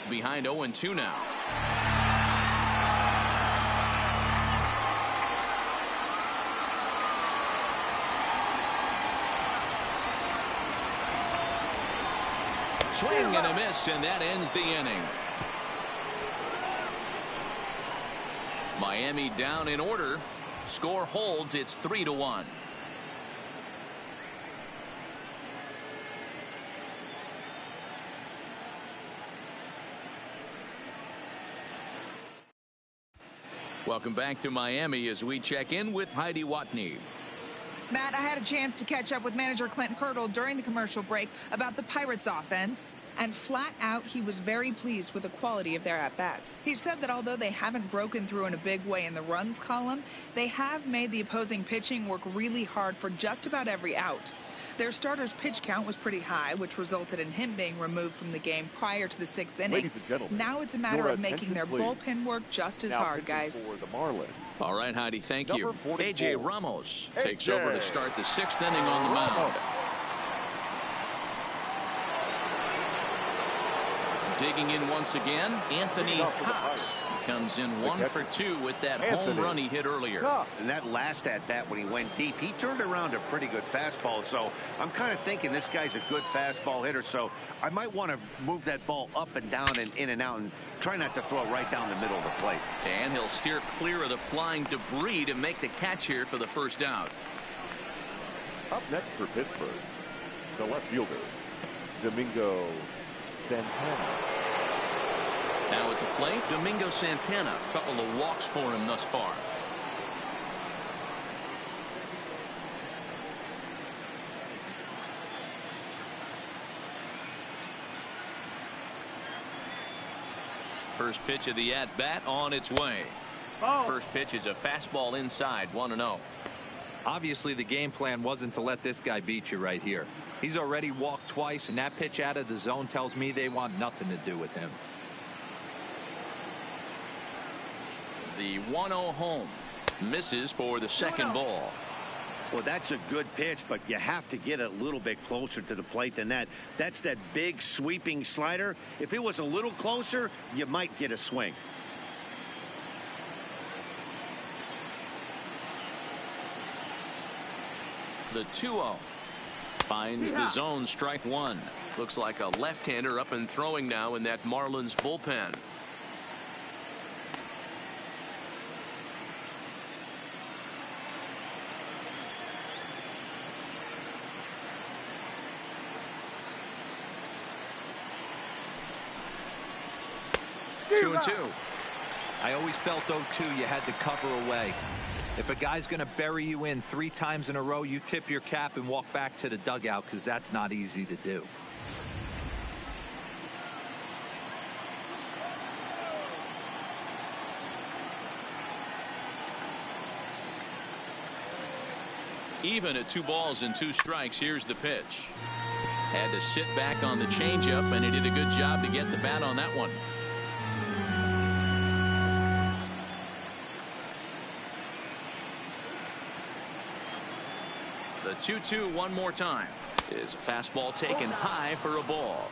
Behind 0-2 now. Swing and a miss, and that ends the inning. Miami down in order. Score holds. It's 3-1. Welcome back to Miami as we check in with Heidi Watney. Matt, I had a chance to catch up with manager Clint Hurdle during the commercial break about the Pirates offense, and flat out he was very pleased with the quality of their at-bats. He said that although they haven't broken through in a big way in the runs column, they have made the opposing pitching work really hard for just about every out. Their starter's pitch count was pretty high, which resulted in him being removed from the game prior to the 6th inning. Ladies and gentlemen, now it's a matter of making their bullpen work just as hard, guys. For the Marlins. All right, Heidi, thank you. A.J. Ramos takes AJ. over to start the 6th inning on the mound. Digging in once again, Anthony Cox comes in 1 for 2 with that home run he hit earlier. And that last at-bat when he went deep, he turned around a pretty good fastball. So I'm kind of thinking this guy's a good fastball hitter. So I might want to move that ball up and down and in and out and try not to throw it right down the middle of the plate. And he'll steer clear of the flying debris to make the catch here for the first out. Up next for Pittsburgh, the left fielder, Domingo Santana. Now at the plate, Domingo Santana. A couple of walks for him thus far. First pitch of the at-bat on its way. First pitch is a fastball inside, 1-0. Obviously, the game plan wasn't to let this guy beat you right here. He's already walked twice, and that pitch out of the zone tells me they want nothing to do with him. The 1-0 home. Misses for the second ball. Well, that's a good pitch, but you have to get a little bit closer to the plate than that. That's that big sweeping slider. If it was a little closer, you might get a swing. The 2-0 finds the zone, strike 1. Looks like a left-hander up and throwing now in that Marlins bullpen. Two and 2. I always felt 0-2 you had to cover away. If a guy's going to bury you in 3 times in a row, you tip your cap and walk back to the dugout, because that's not easy to do. Even at 2 balls and 2 strikes, here's the pitch. Had to sit back on the changeup, and he did a good job to get the bat on that one. The 2-2 one more time is a fastball taken high for a ball.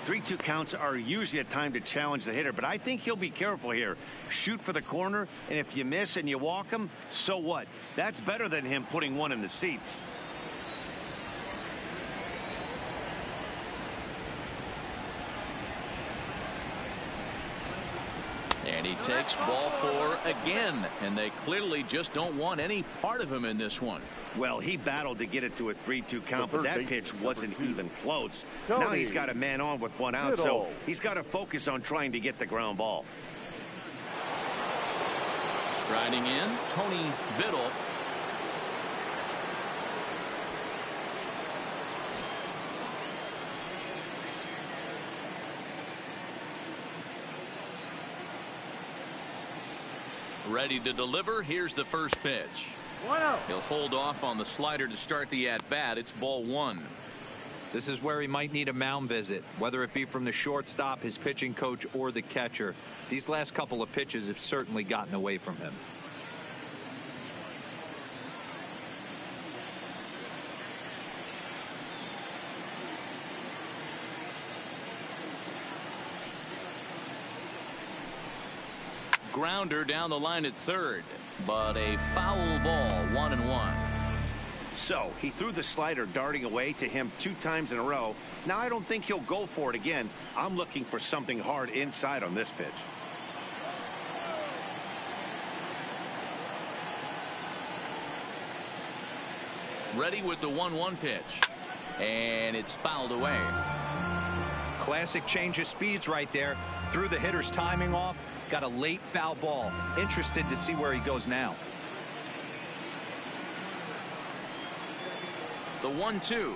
3-2 counts are usually a time to challenge the hitter, but I think he'll be careful here. Shoot for the corner, and if you miss and you walk him, so what? That's better than him putting one in the seats. And he takes ball 4 again, and they clearly just don't want any part of him in this one. Well, he battled to get it to a 3-2 count, but that pitch wasn't even close. Now he's got a man on with 1 out, so he's got to focus on trying to get the ground ball. Striding in, Tony Biddle. Ready to deliver. Here's the first pitch. He'll hold off on the slider to start the at-bat. It's ball 1. This is where he might need a mound visit, whether it be from the shortstop, his pitching coach, or the catcher. These last couple of pitches have certainly gotten away from him. Grounder down the line at third, but a foul ball, 1-1. So he threw the slider darting away to him 2 times in a row. Now I don't think he'll go for it again. I'm looking for something hard inside on this pitch. Ready with the 1-1 pitch, and it's fouled away. Classic change of speeds right there. Threw the hitter's timing off. Got a late foul ball. Interested to see where he goes now. The 1-2.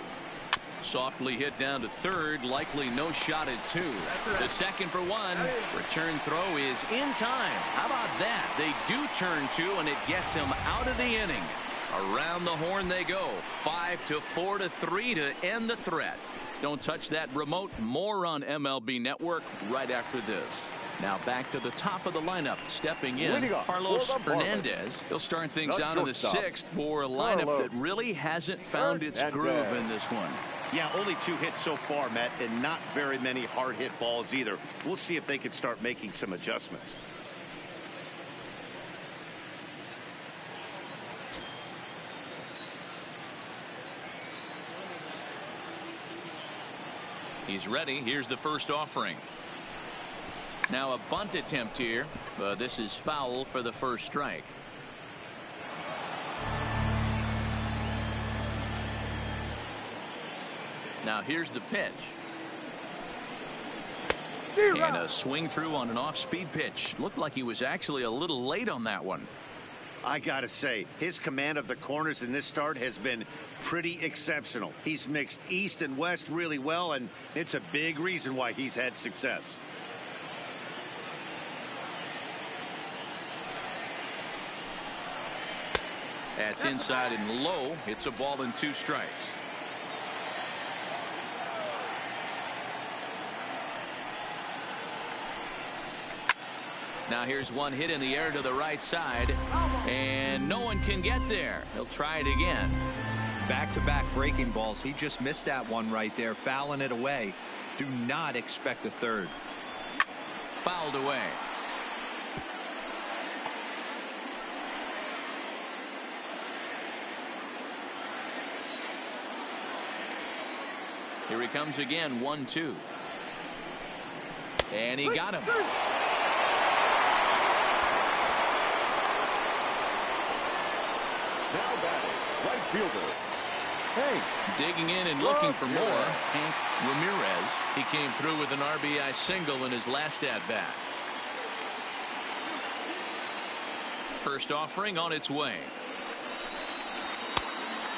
Softly hit down to third. Likely no shot at 2. The second for 1. Return throw is in time. How about that? They do turn 2, and it gets him out of the inning. Around the horn they go. 5-4-3 to end the threat. Don't touch that remote. More on MLB Network right after this. Now back to the top of the lineup. Stepping in, Carlos Hernandez. He'll start things out in the 6th for a lineup that really hasn't found its groove in this one. Yeah, only 2 hits so far, Matt, and not very many hard hit balls either. We'll see if they can start making some adjustments. He's ready. Here's the first offering. Now a bunt attempt here, but this is foul for the first strike. Now here's the pitch. And a swing through on an off-speed pitch. Looked like he was actually a little late on that one. I gotta say, his command of the corners in this start has been pretty exceptional. He's mixed east and west really well, and it's a big reason why he's had success. That's inside and low. It's a ball and 2 strikes. Now here's one hit in the air to the right side, and no one can get there. He'll try it again. Back-to-back breaking balls. He just missed that one right there, fouling it away. Do not expect a third. Fouled away. Here he comes again, 1-2. And he got him. Now batting, right fielder, Hank. Digging in and looking for more, Hank Ramirez. He came through with an RBI single in his last at-bat. First offering on its way.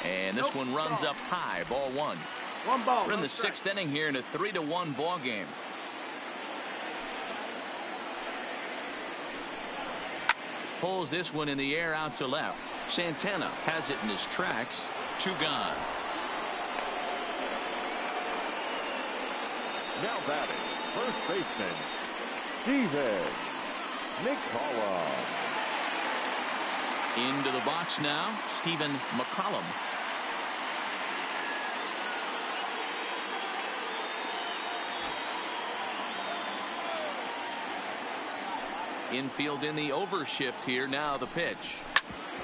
And this one runs up high, ball 1. We're in the 6th inning here in a 3-1 ball game. Pulls this one in the air out to left. Santana has it in his tracks. 2 gone. Now batting, first baseman, Steven McCollum. Into the box now, Stephen McCollum. Infield in the overshift here. Now the pitch.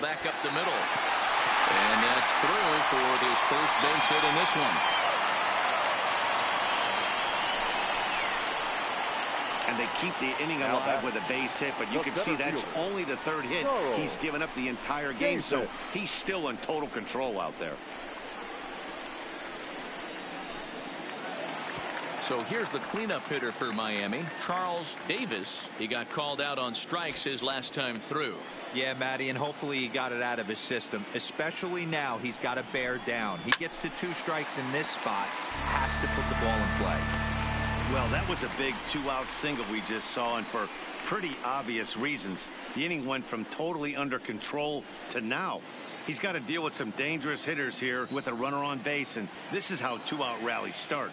Back up the middle. And that's through for this first base hit in this one. And they keep the inning alive with a base hit, but you can see that's only the third hit he's given up the entire game, so he's still in total control out there. So here's the cleanup hitter for Miami, Charles Davis. He got called out on strikes his last time through. Yeah, Matty, and hopefully he got it out of his system, especially now he's got to bear down. He gets to 2 strikes in this spot, has to put the ball in play. Well, that was a big 2-out single we just saw, and for pretty obvious reasons. The inning went from totally under control to now. He's got to deal with some dangerous hitters here with a runner on base, and this is how 2-out rallies start.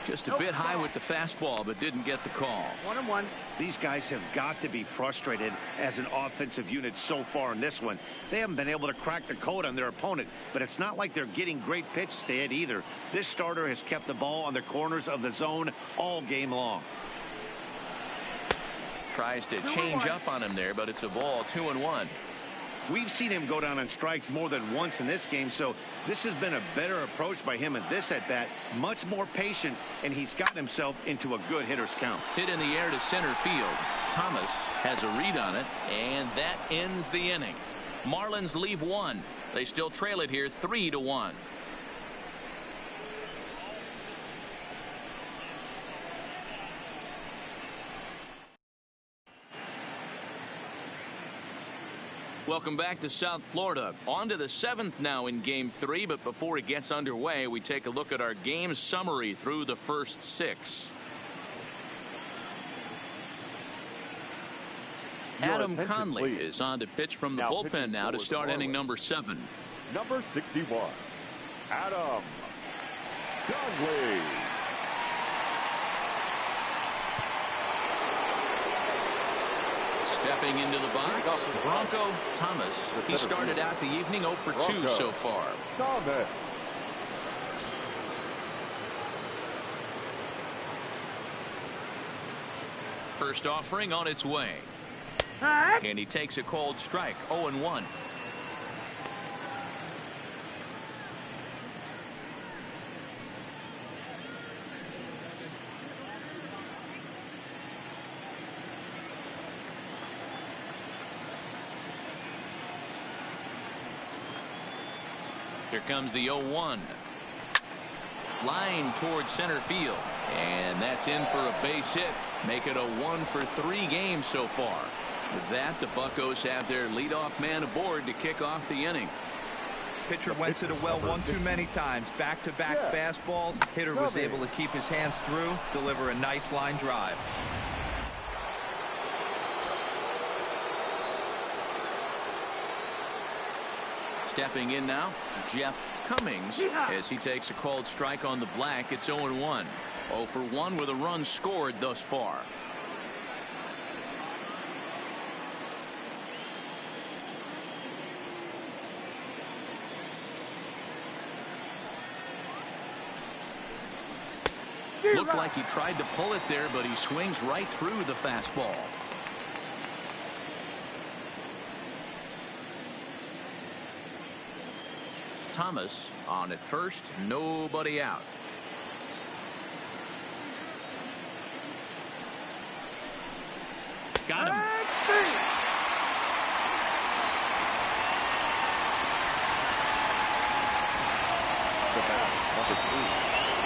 Just a bit high with the fastball, but didn't get the call. 1-1. These guys have got to be frustrated as an offensive unit so far in this one. They haven't been able to crack the code on their opponent, but it's not like they're getting great pitches to hit either. This starter has kept the ball on the corners of the zone all game long. Tries to change up on him there, but it's a ball. 2-1. We've seen him go down on strikes more than once in this game, so this has been a better approach by him at this at-bat. Much more patient, and he's gotten himself into a good hitter's count. Hit in the air to center field. Thomas has a read on it, and that ends the inning. Marlins leave 1. They still trail it here 3-1. Welcome back to South Florida. On to the 7th now in Game 3, but before it gets underway, we take a look at our game summary through the first 6. Adam Conley is on to pitch from the bullpen now to start inning number 7. Number 61, Adam Conley. Stepping into the box, Bronco Thomas. He started out the evening 0 for 2 so far. Thomas. First offering on its way. And he takes a cold strike. 0-1. Here comes the 0-1. Line towards center field. And that's in for a base hit. Make it a 1 for 3 game so far. With that, the Buccos have their leadoff man aboard to kick off the inning. Pitcher went to the well one too many times. Back-to-back fastballs. Hitter was able to keep his hands through, deliver a nice line drive. Stepping in now, Jeff Cummings, as he takes a cold strike on the black. It's 0-1. 0 for 1 with a run scored thus far. Looked like he tried to pull it there, but he swings right through the fastball. Thomas on at first, nobody out. Got him.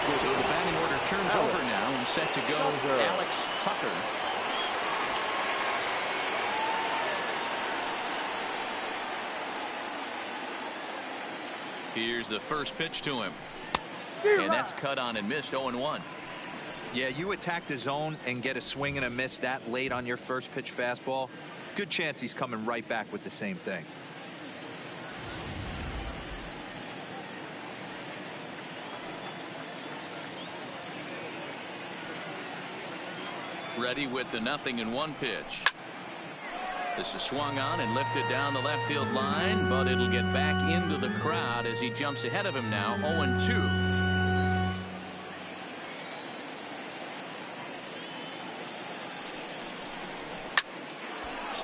So the batting order turns over now and set to go Alex Tucker. Here's the first pitch to him. And that's cut on and missed. 0-1. Yeah, you attack the zone and get a swing and a miss that late on your first pitch fastball. Good chance he's coming right back with the same thing. Ready with the 0-1 pitch. This is swung on and lifted down the left field line, but it'll get back into the crowd as he jumps ahead of him now. 0-2.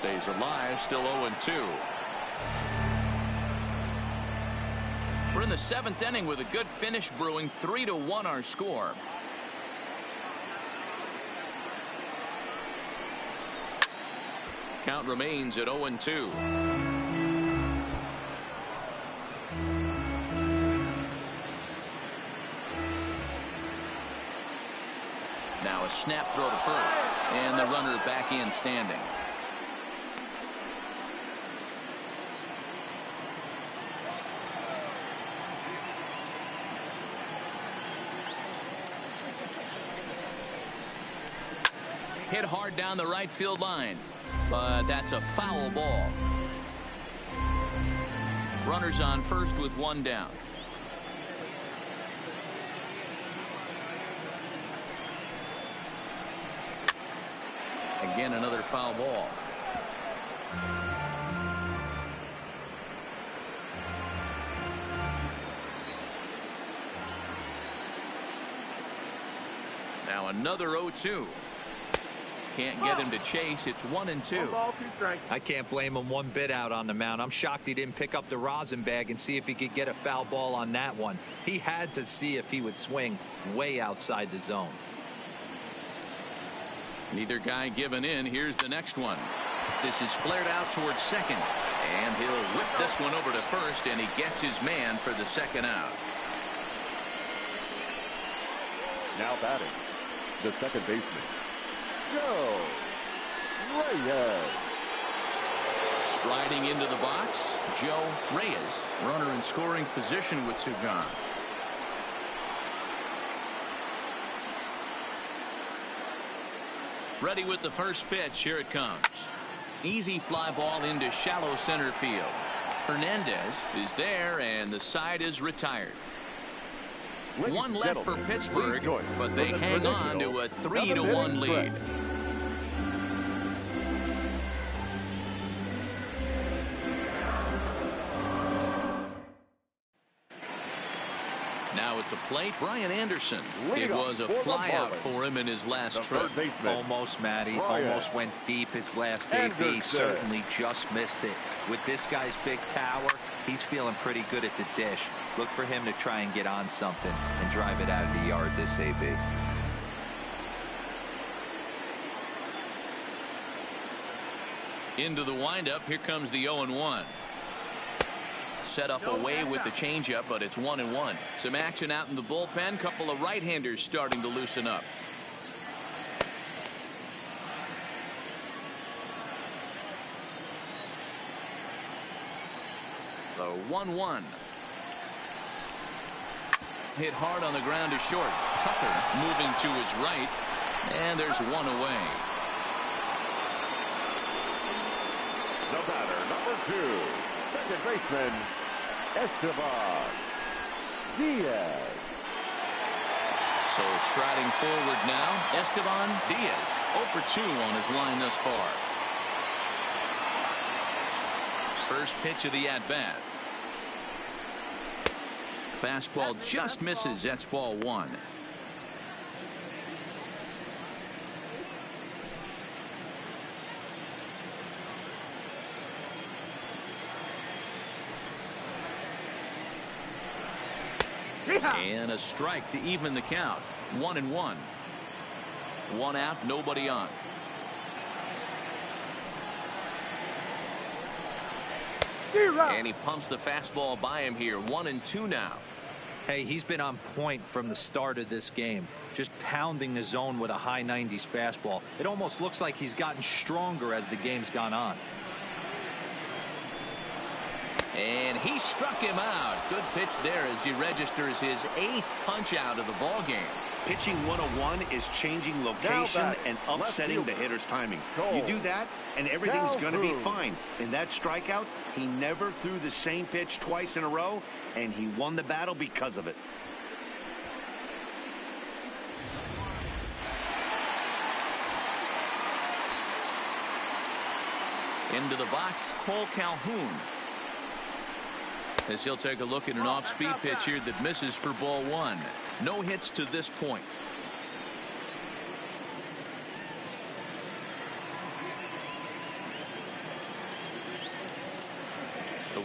stays alive, still 0-2. We're in the 7th inning with a good finish brewing. 3-1 our score. Count remains at 0-2. Now a snap throw to first, and the runner back in standing. Hit hard down the right field line, but that's a foul ball. Runners on first with one down. Again, another foul ball. Now another 0-2. Can't get him to chase. It's 1-2. I can't blame him one bit out on the mound. I'm shocked he didn't pick up the rosin bag and see if he could get a foul ball on that one. He had to see if he would swing way outside the zone. Neither guy giving in. Here's the next one. This is flared out towards second, and he'll whip this one over to first, and he gets his man for the second out. Now batting, the second baseman, Joe Reyes. Striding into the box, Joe Reyes. Runner in scoring position with two gone. Ready with the first pitch. Here it comes. Easy fly ball into shallow center field. Hernandez is there, and the side is retired. One left for Pittsburgh, but they hang on to a 3-1 lead. Now at the plate, Brian Anderson. It was a flyout for him in his last trip. Almost, Matty. Almost went deep his last AB. Certainly just missed it. With this guy's big power, he's feeling pretty good at the dish. Look for him to try and get on something and drive it out of the yard this AB. Into the windup. Here comes the 0-1. Set up away with the changeup, but it's 1-1. Some action out in the bullpen. Couple of right-handers starting to loosen up. The 1-1. Hit hard on the ground to short. Tucker moving to his right, and there's one away. The batter, number 2, second baseman, Esteban Diaz. So striding forward now, Esteban Diaz. 0 for 2 on his line thus far. First pitch of the at-bat. Fastball just misses. That's ball 1. And a strike to even the count. 1-1. One out, nobody on. And he pumps the fastball by him here. 1-2 now. Hey, he's been on point from the start of this game. Just pounding the zone with a high 90s fastball. It almost looks like he's gotten stronger as the game's gone on. And he struck him out. Good pitch there as he registers his 8th punch out of the ball game. Pitching 101 is changing location and upsetting the hitter's timing. You do that, and everything's going to be fine. In that strikeout, he never threw the same pitch twice in a row, and he won the battle because of it. Into the box, Cole Calhoun. As he'll take a look at an off-speed pitch here that misses for ball 1. No hits to this point.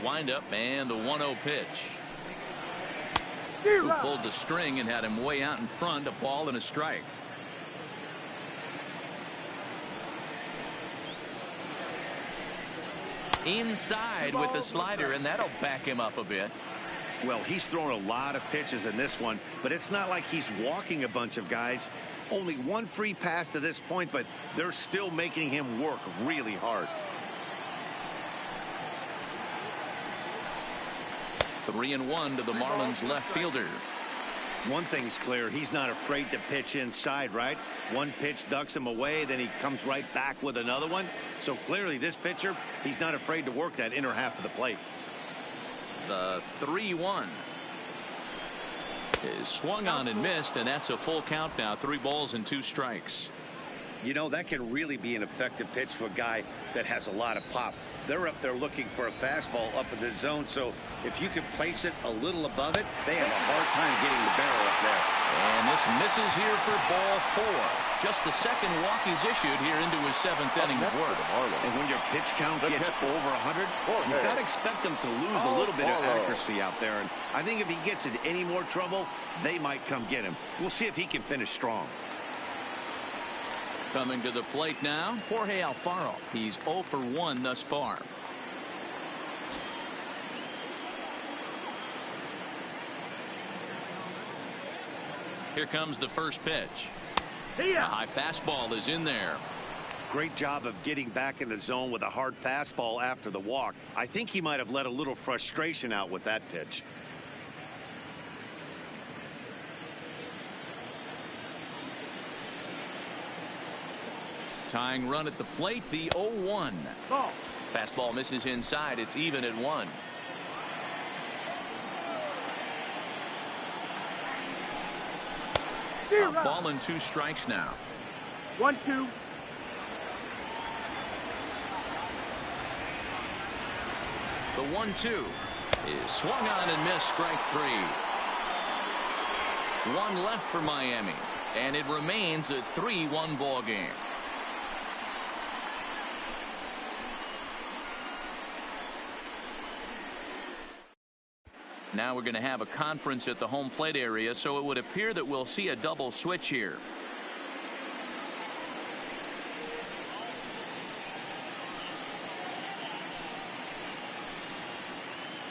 windup and the 1-0 pitch. Pulled the string and had him way out in front. A ball and a strike. Inside with the slider, and that'll back him up a bit. Well, he's thrown a lot of pitches in this one, but it's not like he's walking a bunch of guys. Only one free pass to this point, but they're still making him work really hard. 3-1 to the Marlins left fielder. One thing's clear, he's not afraid to pitch inside, right? One pitch ducks him away, then he comes right back with another one. So clearly this pitcher, he's not afraid to work that inner half of the plate. The 3-1 is swung on and missed, and that's a full count now. 3 balls and 2 strikes. You know, that can really be an effective pitch for a guy that has a lot of pop. They're up there looking for a fastball up in the zone, so if you can place it a little above it, they have a hard time getting the barrel up there. And this misses here for ball 4. Just the second walk he's issued here into his 7th inning of work. And when your pitch count gets over 100, you've got to expect them to lose a little bit of accuracy out there. And I think if he gets in any more trouble, they might come get him. We'll see if he can finish strong. Coming to the plate now, Jorge Alfaro. He's 0 for 1 thus far. Here comes the first pitch. A high fastball is in there. Great job of getting back in the zone with a hard fastball after the walk. I think he might have let a little frustration out with that pitch. Tying run at the plate, the 0-1. Fastball misses inside. It's even at 1. A ball and 2 strikes now. 1-2. The 1-2 is swung on and missed. Strike 3. 1 left for Miami, and it remains a 3-1 ball game. Now we're going to have a conference at the home plate area, so it would appear that we'll see a double switch here.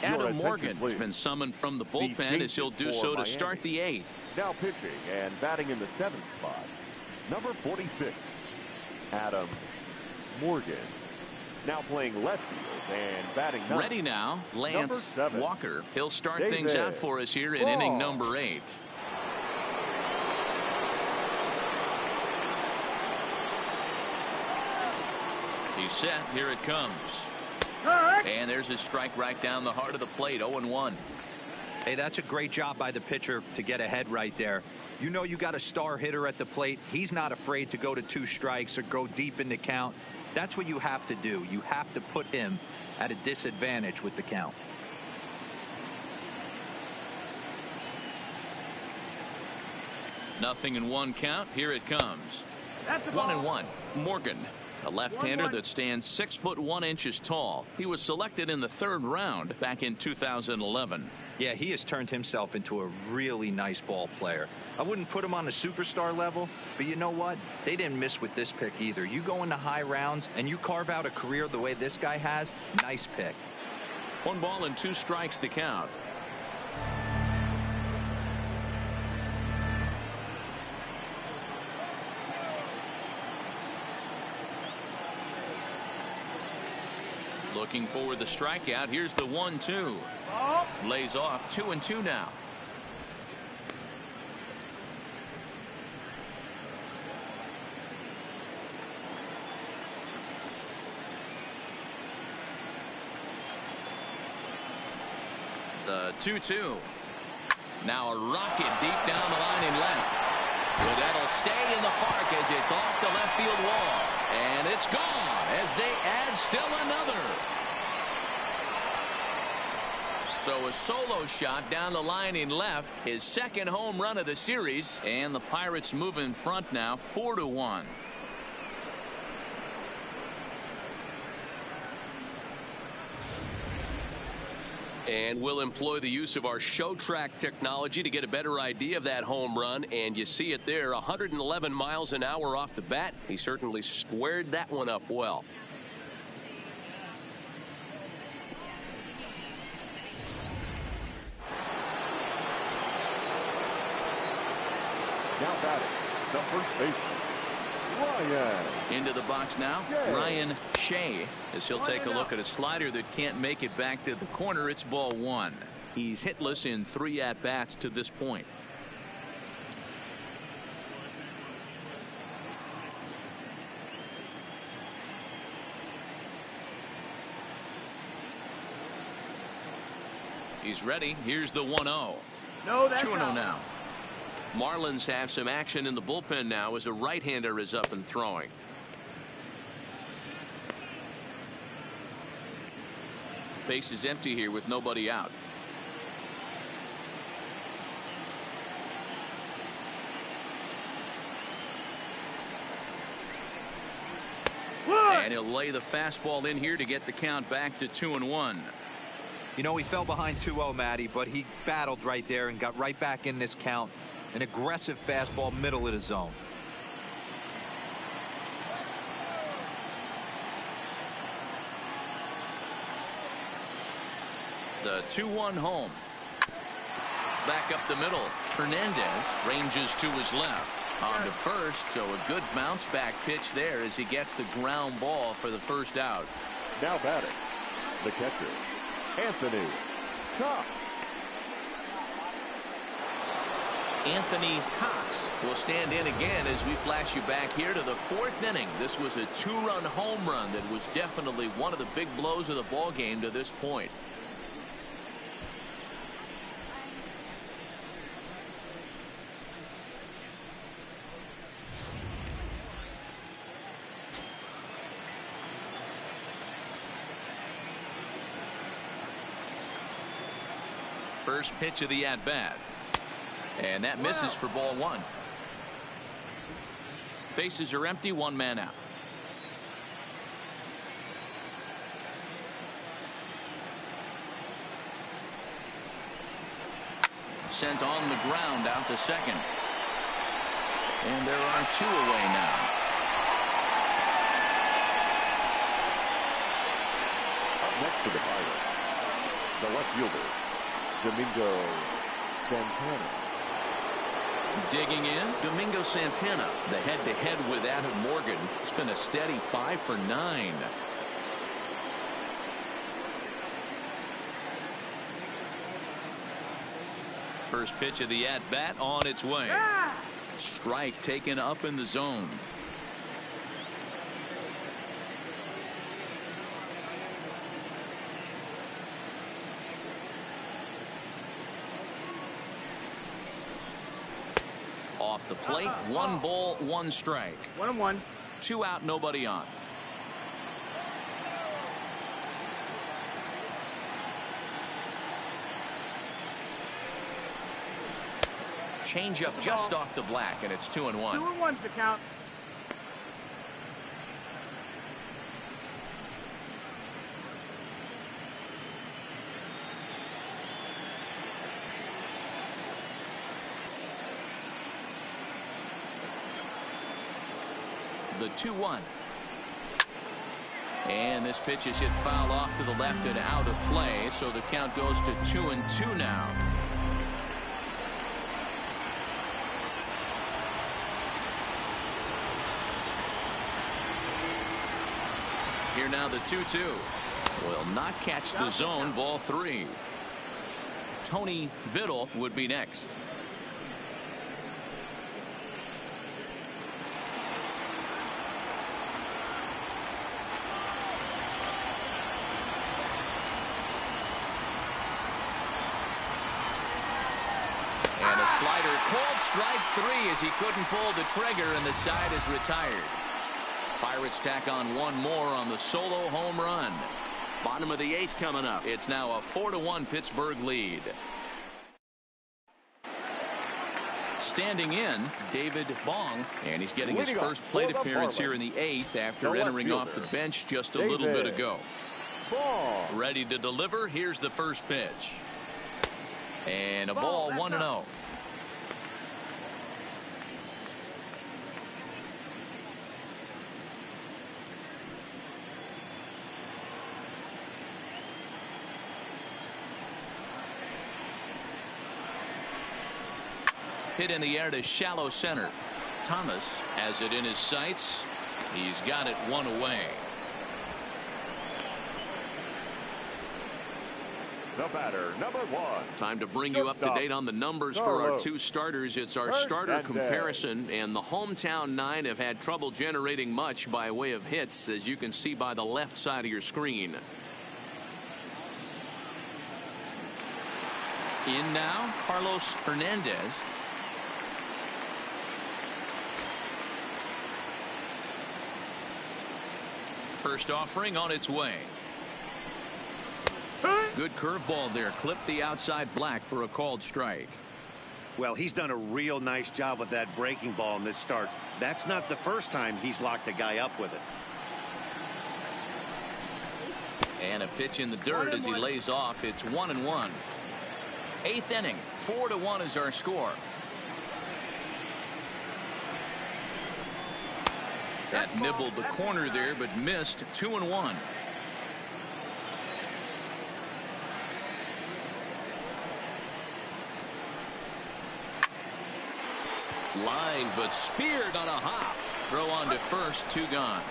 Adam Morgan has been summoned from the bullpen as he'll do so to start the 8th. Now pitching and batting in the 7th spot, number 46, Adam Morgan. Now playing left field and batting 9. Ready now, Lance Walker. He'll start things out for us here in inning number 8. He's set. Here it comes. And there's a strike right down the heart of the plate. 0-1. Hey, that's a great job by the pitcher to get ahead right there. You know you got a star hitter at the plate. He's not afraid to go to 2 strikes or go deep in the count. That's what you have to do. You have to put him at a disadvantage with the count. Nothing in 1 count. Here it comes. 1-1. Morgan, a left-hander that stands 6 foot 1 inches tall. He was selected in the 3rd round back in 2011. Yeah, he has turned himself into a really nice ball player. I wouldn't put him on a superstar level, but you know what? They didn't miss with this pick either. You go into high rounds and you carve out a career the way this guy has. Nice pick. 1 ball and 2 strikes to count. Looking for the strikeout. Here's the 1-2. Lays off. 2-2 now. The 2-2. Now a rocket deep down the line in left. Well, that'll stay in the park as it's off the left field wall. And it's gone as they add still another. So a solo shot down the line in left. His 2nd home run of the series. And the Pirates move in front now 4-1. And we'll employ the use of our show track technology to get a better idea of that home run. And you see it there, 111 miles an hour off the bat. He certainly squared that one up well. Now batting, the first baseman, Ryan. Into the box now, Ryan Shea, as he'll take a look at a slider that can't make it back to the corner. It's ball one. He's hitless in 3 at-bats to this point. He's ready. Here's the 1-0. No, that's 2-0 out. now. Marlins have some action in the bullpen now as a right-hander is up and throwing. Base is empty here with nobody out. And he'll lay the fastball in here to get the count back to 2-1. You know, he fell behind 2-0, Matty, but he battled right there and got right back in this count. An aggressive fastball, middle of the zone. The 2-1 home. Back up the middle. Hernandez ranges to his left. On to first, so a good bounce back pitch there as he gets the ground ball for the first out. Now batting, the catcher, Anthony Cox. Anthony Cox will stand in again as we flash you back here to the 4th inning. This was a 2-run home run that was definitely one of the big blows of the ball game to this point. First pitch of the at-bat. And that misses for ball one. Bases are empty, 1 man out. Sent on the ground out to second. And there are 2 away now. Up next to the Pirates, the left fielder, Domingo Santana. Digging in, Domingo Santana. The head-to-head with Adam Morgan. It's been a steady 5 for 9. First pitch of the at-bat on its way. Strike taken up in the zone. Off the plate, 1 ball, 1 strike. 1-1. 2 out, nobody on. Change up just off the black, and it's 2-1. 2-1's the count. The 2-1. And this pitch is hit foul off to the left and out of play, so the count goes to 2-2 now. Here now the 2-2. Will not catch the zone, ball 3. Tony Biddle would be next. And a slider called strike 3 as he couldn't pull the trigger, and the side is retired. Pirates tack on 1 more on the solo home run. Bottom of the 8th coming up. It's now a 4-1 Pittsburgh lead. Standing in, David Bong, and he's getting his first plate appearance here in the 8th after entering off the bench just a little bit ago. Ball. Ready to deliver. Here's the first pitch. And a ball, 1-0. Hit in the air to shallow center. Thomas has it in his sights. He's got it one away. The batter, number 1. Time to bring you up to date on the numbers for our two starters. It's our starter comparison, and the hometown 9 have had trouble generating much by way of hits, as you can see by the left side of your screen. In now, Carlos Hernandez. First offering on its way. Good curveball there. Clipped the outside black for a called strike. Well, he's done a real nice job with that breaking ball in this start. That's not the first time he's locked a guy up with it. And a pitch in the dirt as he lays off. It's 1-1. 8th inning. 4-1 is our score. That nibbled the corner there, but missed. 2-1. Line, but speared on a hop. Throw on to first. 2 gone.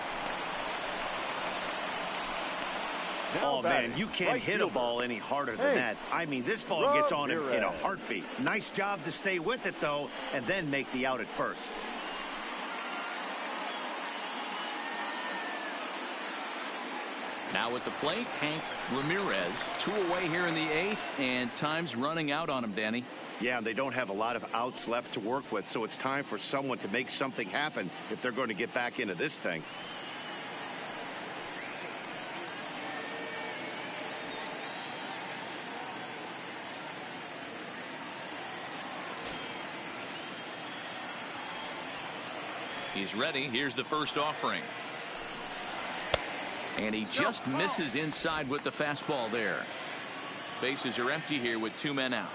Oh, man, you can't hit a ball any harder than that. I mean, this ball gets on him in a heartbeat. Nice job to stay with it, though, and then make the out at first. Now at the plate, Hank Ramirez. 2 away here in the 8th, and time's running out on him, Danny. Yeah, they don't have a lot of outs left to work with, so it's time for someone to make something happen if they're going to get back into this thing. He's ready. Here's the first offering. And he just misses inside with the fastball there. Bases are empty here with 2 men out.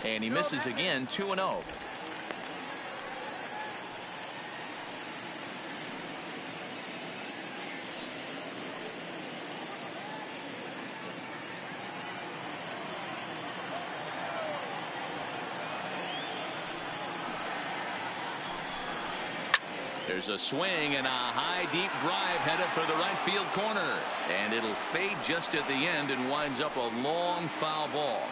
And he misses again. 2-0. There's a swing and a high deep drive headed for the right field corner, and it'll fade just at the end and winds up a long foul ball.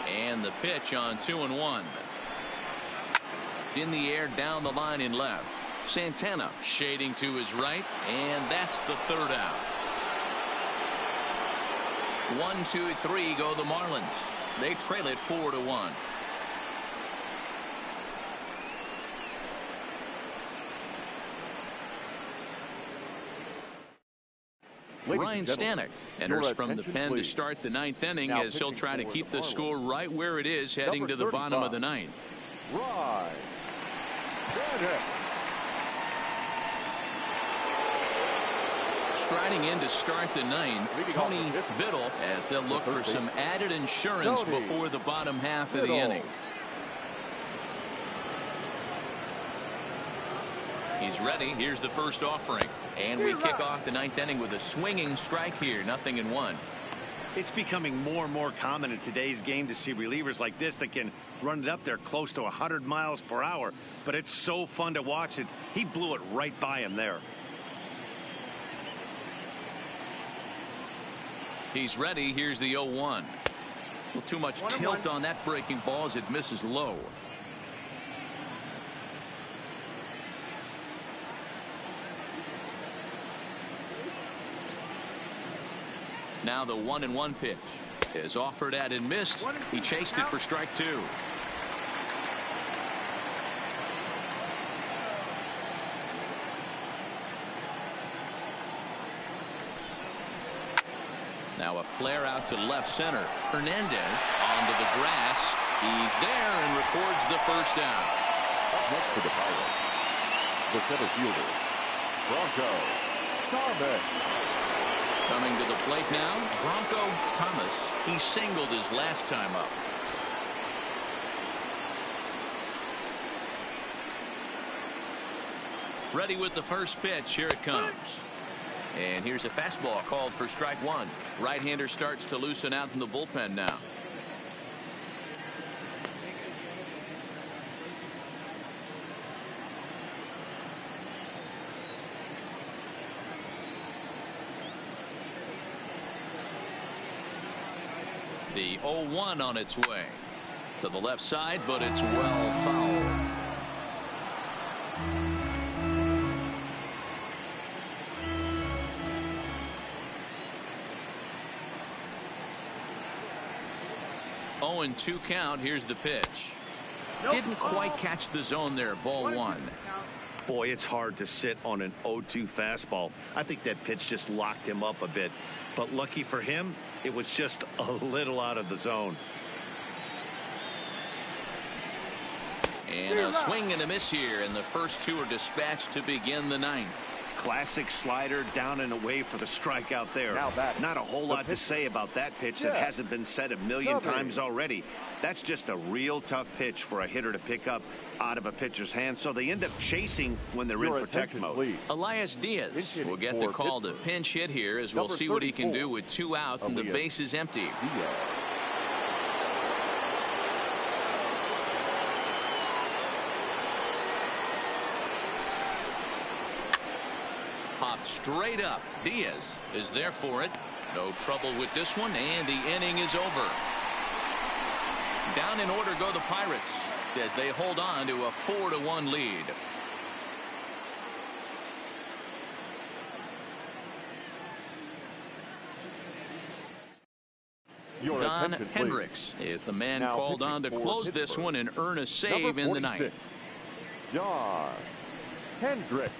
And the pitch on 2-1. In the air down the line in left. Santana shading to his right, and that's the 3rd out. 1, 2, 3 go the Marlins. They trail it 4-1. Ryan Stanek enters from the pen to start the 9th inning as he'll try to keep the score right where it is heading to the bottom of the 9th. Ryan Stanek. Striding in to start the 9th, Tony Biddle, as they'll look for some added insurance before the bottom half of the inning. He's ready. Here's the first offering. And we kick off the 9th inning with a swinging strike here. 0-1. It's becoming more and more common in today's game to see relievers like this that can run it up there close to 100 miles per hour. But it's so fun to watch it. He blew it right by him there. He's ready. Here's the 0-1. Well, too much tilt on that breaking ball as it misses low. Now the 1-1 pitch is offered at and missed. He chased it for strike 2. Now a flare out to left center. Hernandez onto the grass. He's there and records the first down. Up next for the Pirates, the center fielder, Bronco Thomas. Coming to the plate now, Bronco Thomas. He singled his last time up. Ready with the first pitch. Here it comes. And here's a fastball called for strike one. Right-hander starts to loosen out in the bullpen now. The 0-1 on its way to the left side, but it's well fouled. Oh, and 2 count. Here's the pitch. Didn't quite catch the zone there. Ball 1. Boy, it's hard to sit on an 0-2 fastball. I think that pitch just locked him up a bit. But lucky for him, it was just a little out of the zone. And a swing and a miss here, and the first 2 are dispatched to begin the 9th. Classic slider down and away for the strikeout there. Not a whole lot to say about that pitch that hasn't been said a million times already. That's just a real tough pitch for a hitter to pick up out of a pitcher's hand, so they end up chasing when they're in protect mode. Elias Diaz will get the call to pinch hit here, as we'll see what he can do with 2 out and the base is empty. Popped straight up. Diaz is there for it. No trouble with this one, and the inning is over. Down in order go the Pirates as they hold on to a 4-1 lead. Don Hendricks is the man called on to close this one and earn a save in the 9th. Don Hendricks.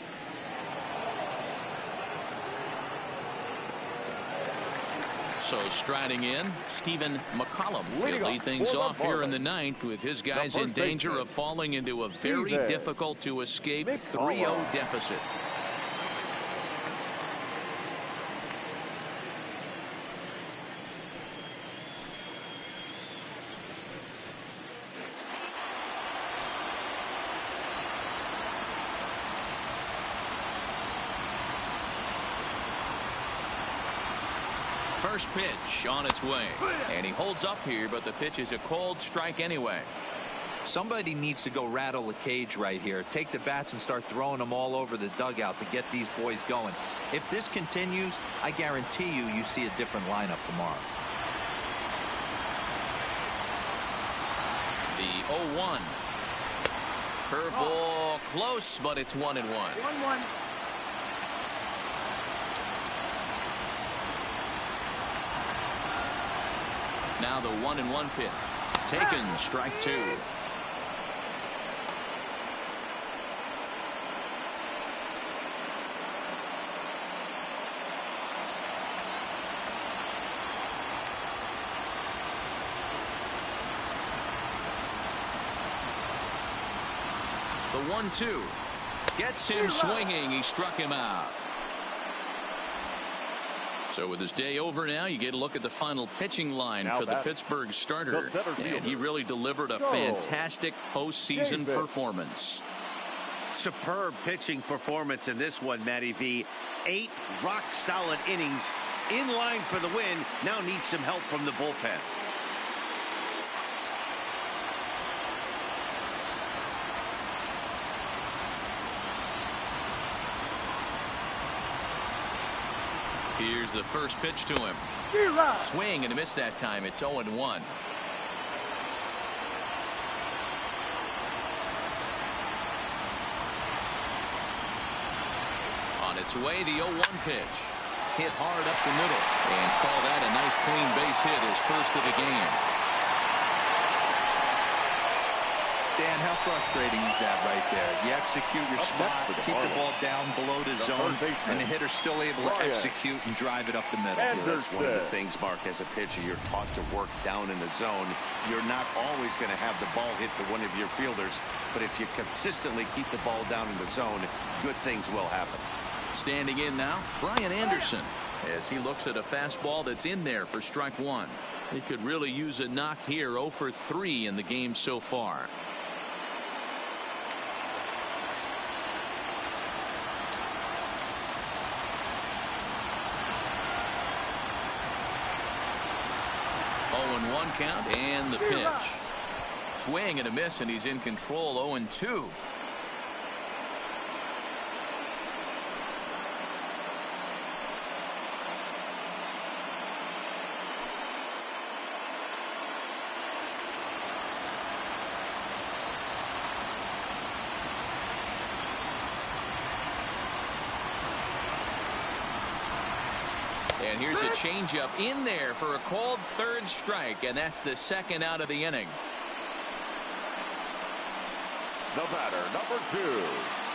So striding in, Stephen McCollum will lead things off here in the 9th with his guys in danger of falling into a very difficult to escape 3-0 deficit. First pitch on its way, and he holds up here, but the pitch is a cold strike anyway. Somebody needs to go rattle the cage right here. Take the bats and start throwing them all over the dugout to get these boys going. If this continues, I guarantee you see a different lineup tomorrow. The 0-1. Curveball close, but it's 1-1. 1-1. Now the 1-1 pitch. Taken, strike 2. The 1-2 gets him swinging. He struck him out. So with his day over now, you get a look at the final pitching line for the Pittsburgh starter. And he really delivered a fantastic postseason performance. Superb pitching performance in this one, Matty V. 8 rock-solid innings in line for the win. Now needs some help from the bullpen. Here's the first pitch to him. Swing and a miss that time. It's 0-1. On its way, the 0-1 pitch. Hit hard up the middle. And call that a nice clean base hit, his first of the game. Dan, how frustrating is that right there? You execute your spot, keep the ball down below the zone, and the hitter's still able to execute and drive it up the middle. That's one of the things, Mark, as a pitcher, you're taught to work down in the zone. You're not always going to have the ball hit to one of your fielders, but if you consistently keep the ball down in the zone, good things will happen. Standing in now, Brian Anderson, as he looks at a fastball that's in there for strike one. He could really use a knock here. 0 for 3 in the game so far. Oh, 1 count and the pitch. Swing and a miss, and he's in control. 0-2. And here's a changeup in there for a called third strike, and that's the second out of the inning. The batter, number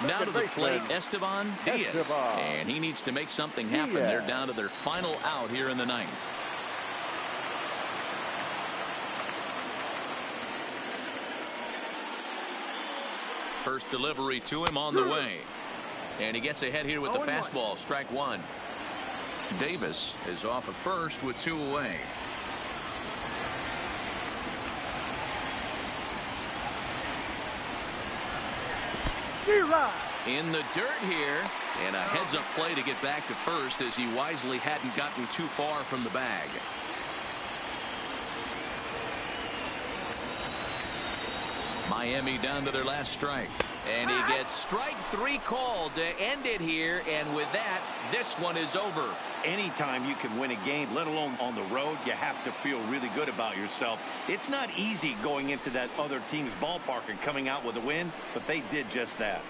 2. Now to the plate, Esteban Diaz. And he needs to make something happen. They're down to their final out here in the ninth. First delivery to him on the way. And he gets ahead here with the fastball. Strike one. Davis is off at first with 2 away. In the dirt here, and a heads-up play to get back to first as he wisely hadn't gotten too far from the bag. Miami down to their last strike. And he gets strike 3 called to end it here, and with that, this one is over. Anytime you can win a game, let alone on the road, you have to feel really good about yourself. It's not easy going into that other team's ballpark and coming out with a win, but they did just that.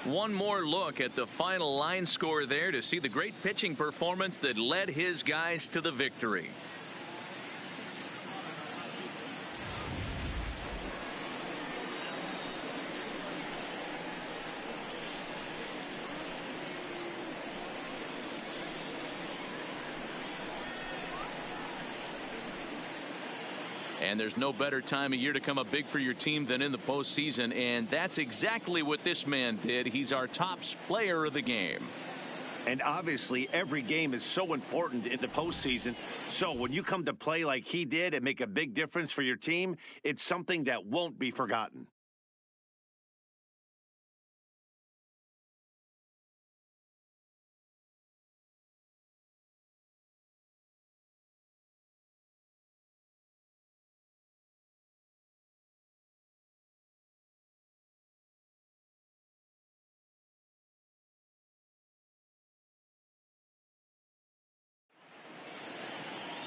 One more look at the final line score there to see the great pitching performance that led his guys to the victory. And there's no better time of year to come up big for your team than in the postseason, and that's exactly what this man did. He's our top player of the game. And obviously, every game is so important in the postseason. So when you come to play like he did and make a big difference for your team, it's something that won't be forgotten.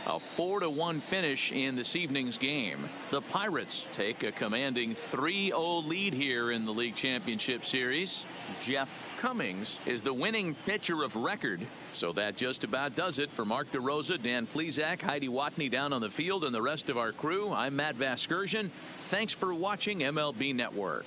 A 4-1 finish in this evening's game. The Pirates take a commanding 3-0 lead here in the League Championship Series. Jeff Cummings is the winning pitcher of record. So that just about does it for Mark DeRosa, Dan Plesac, Heidi Watney down on the field, and the rest of our crew. I'm Matt Vasgersian. Thanks for watching MLB Network.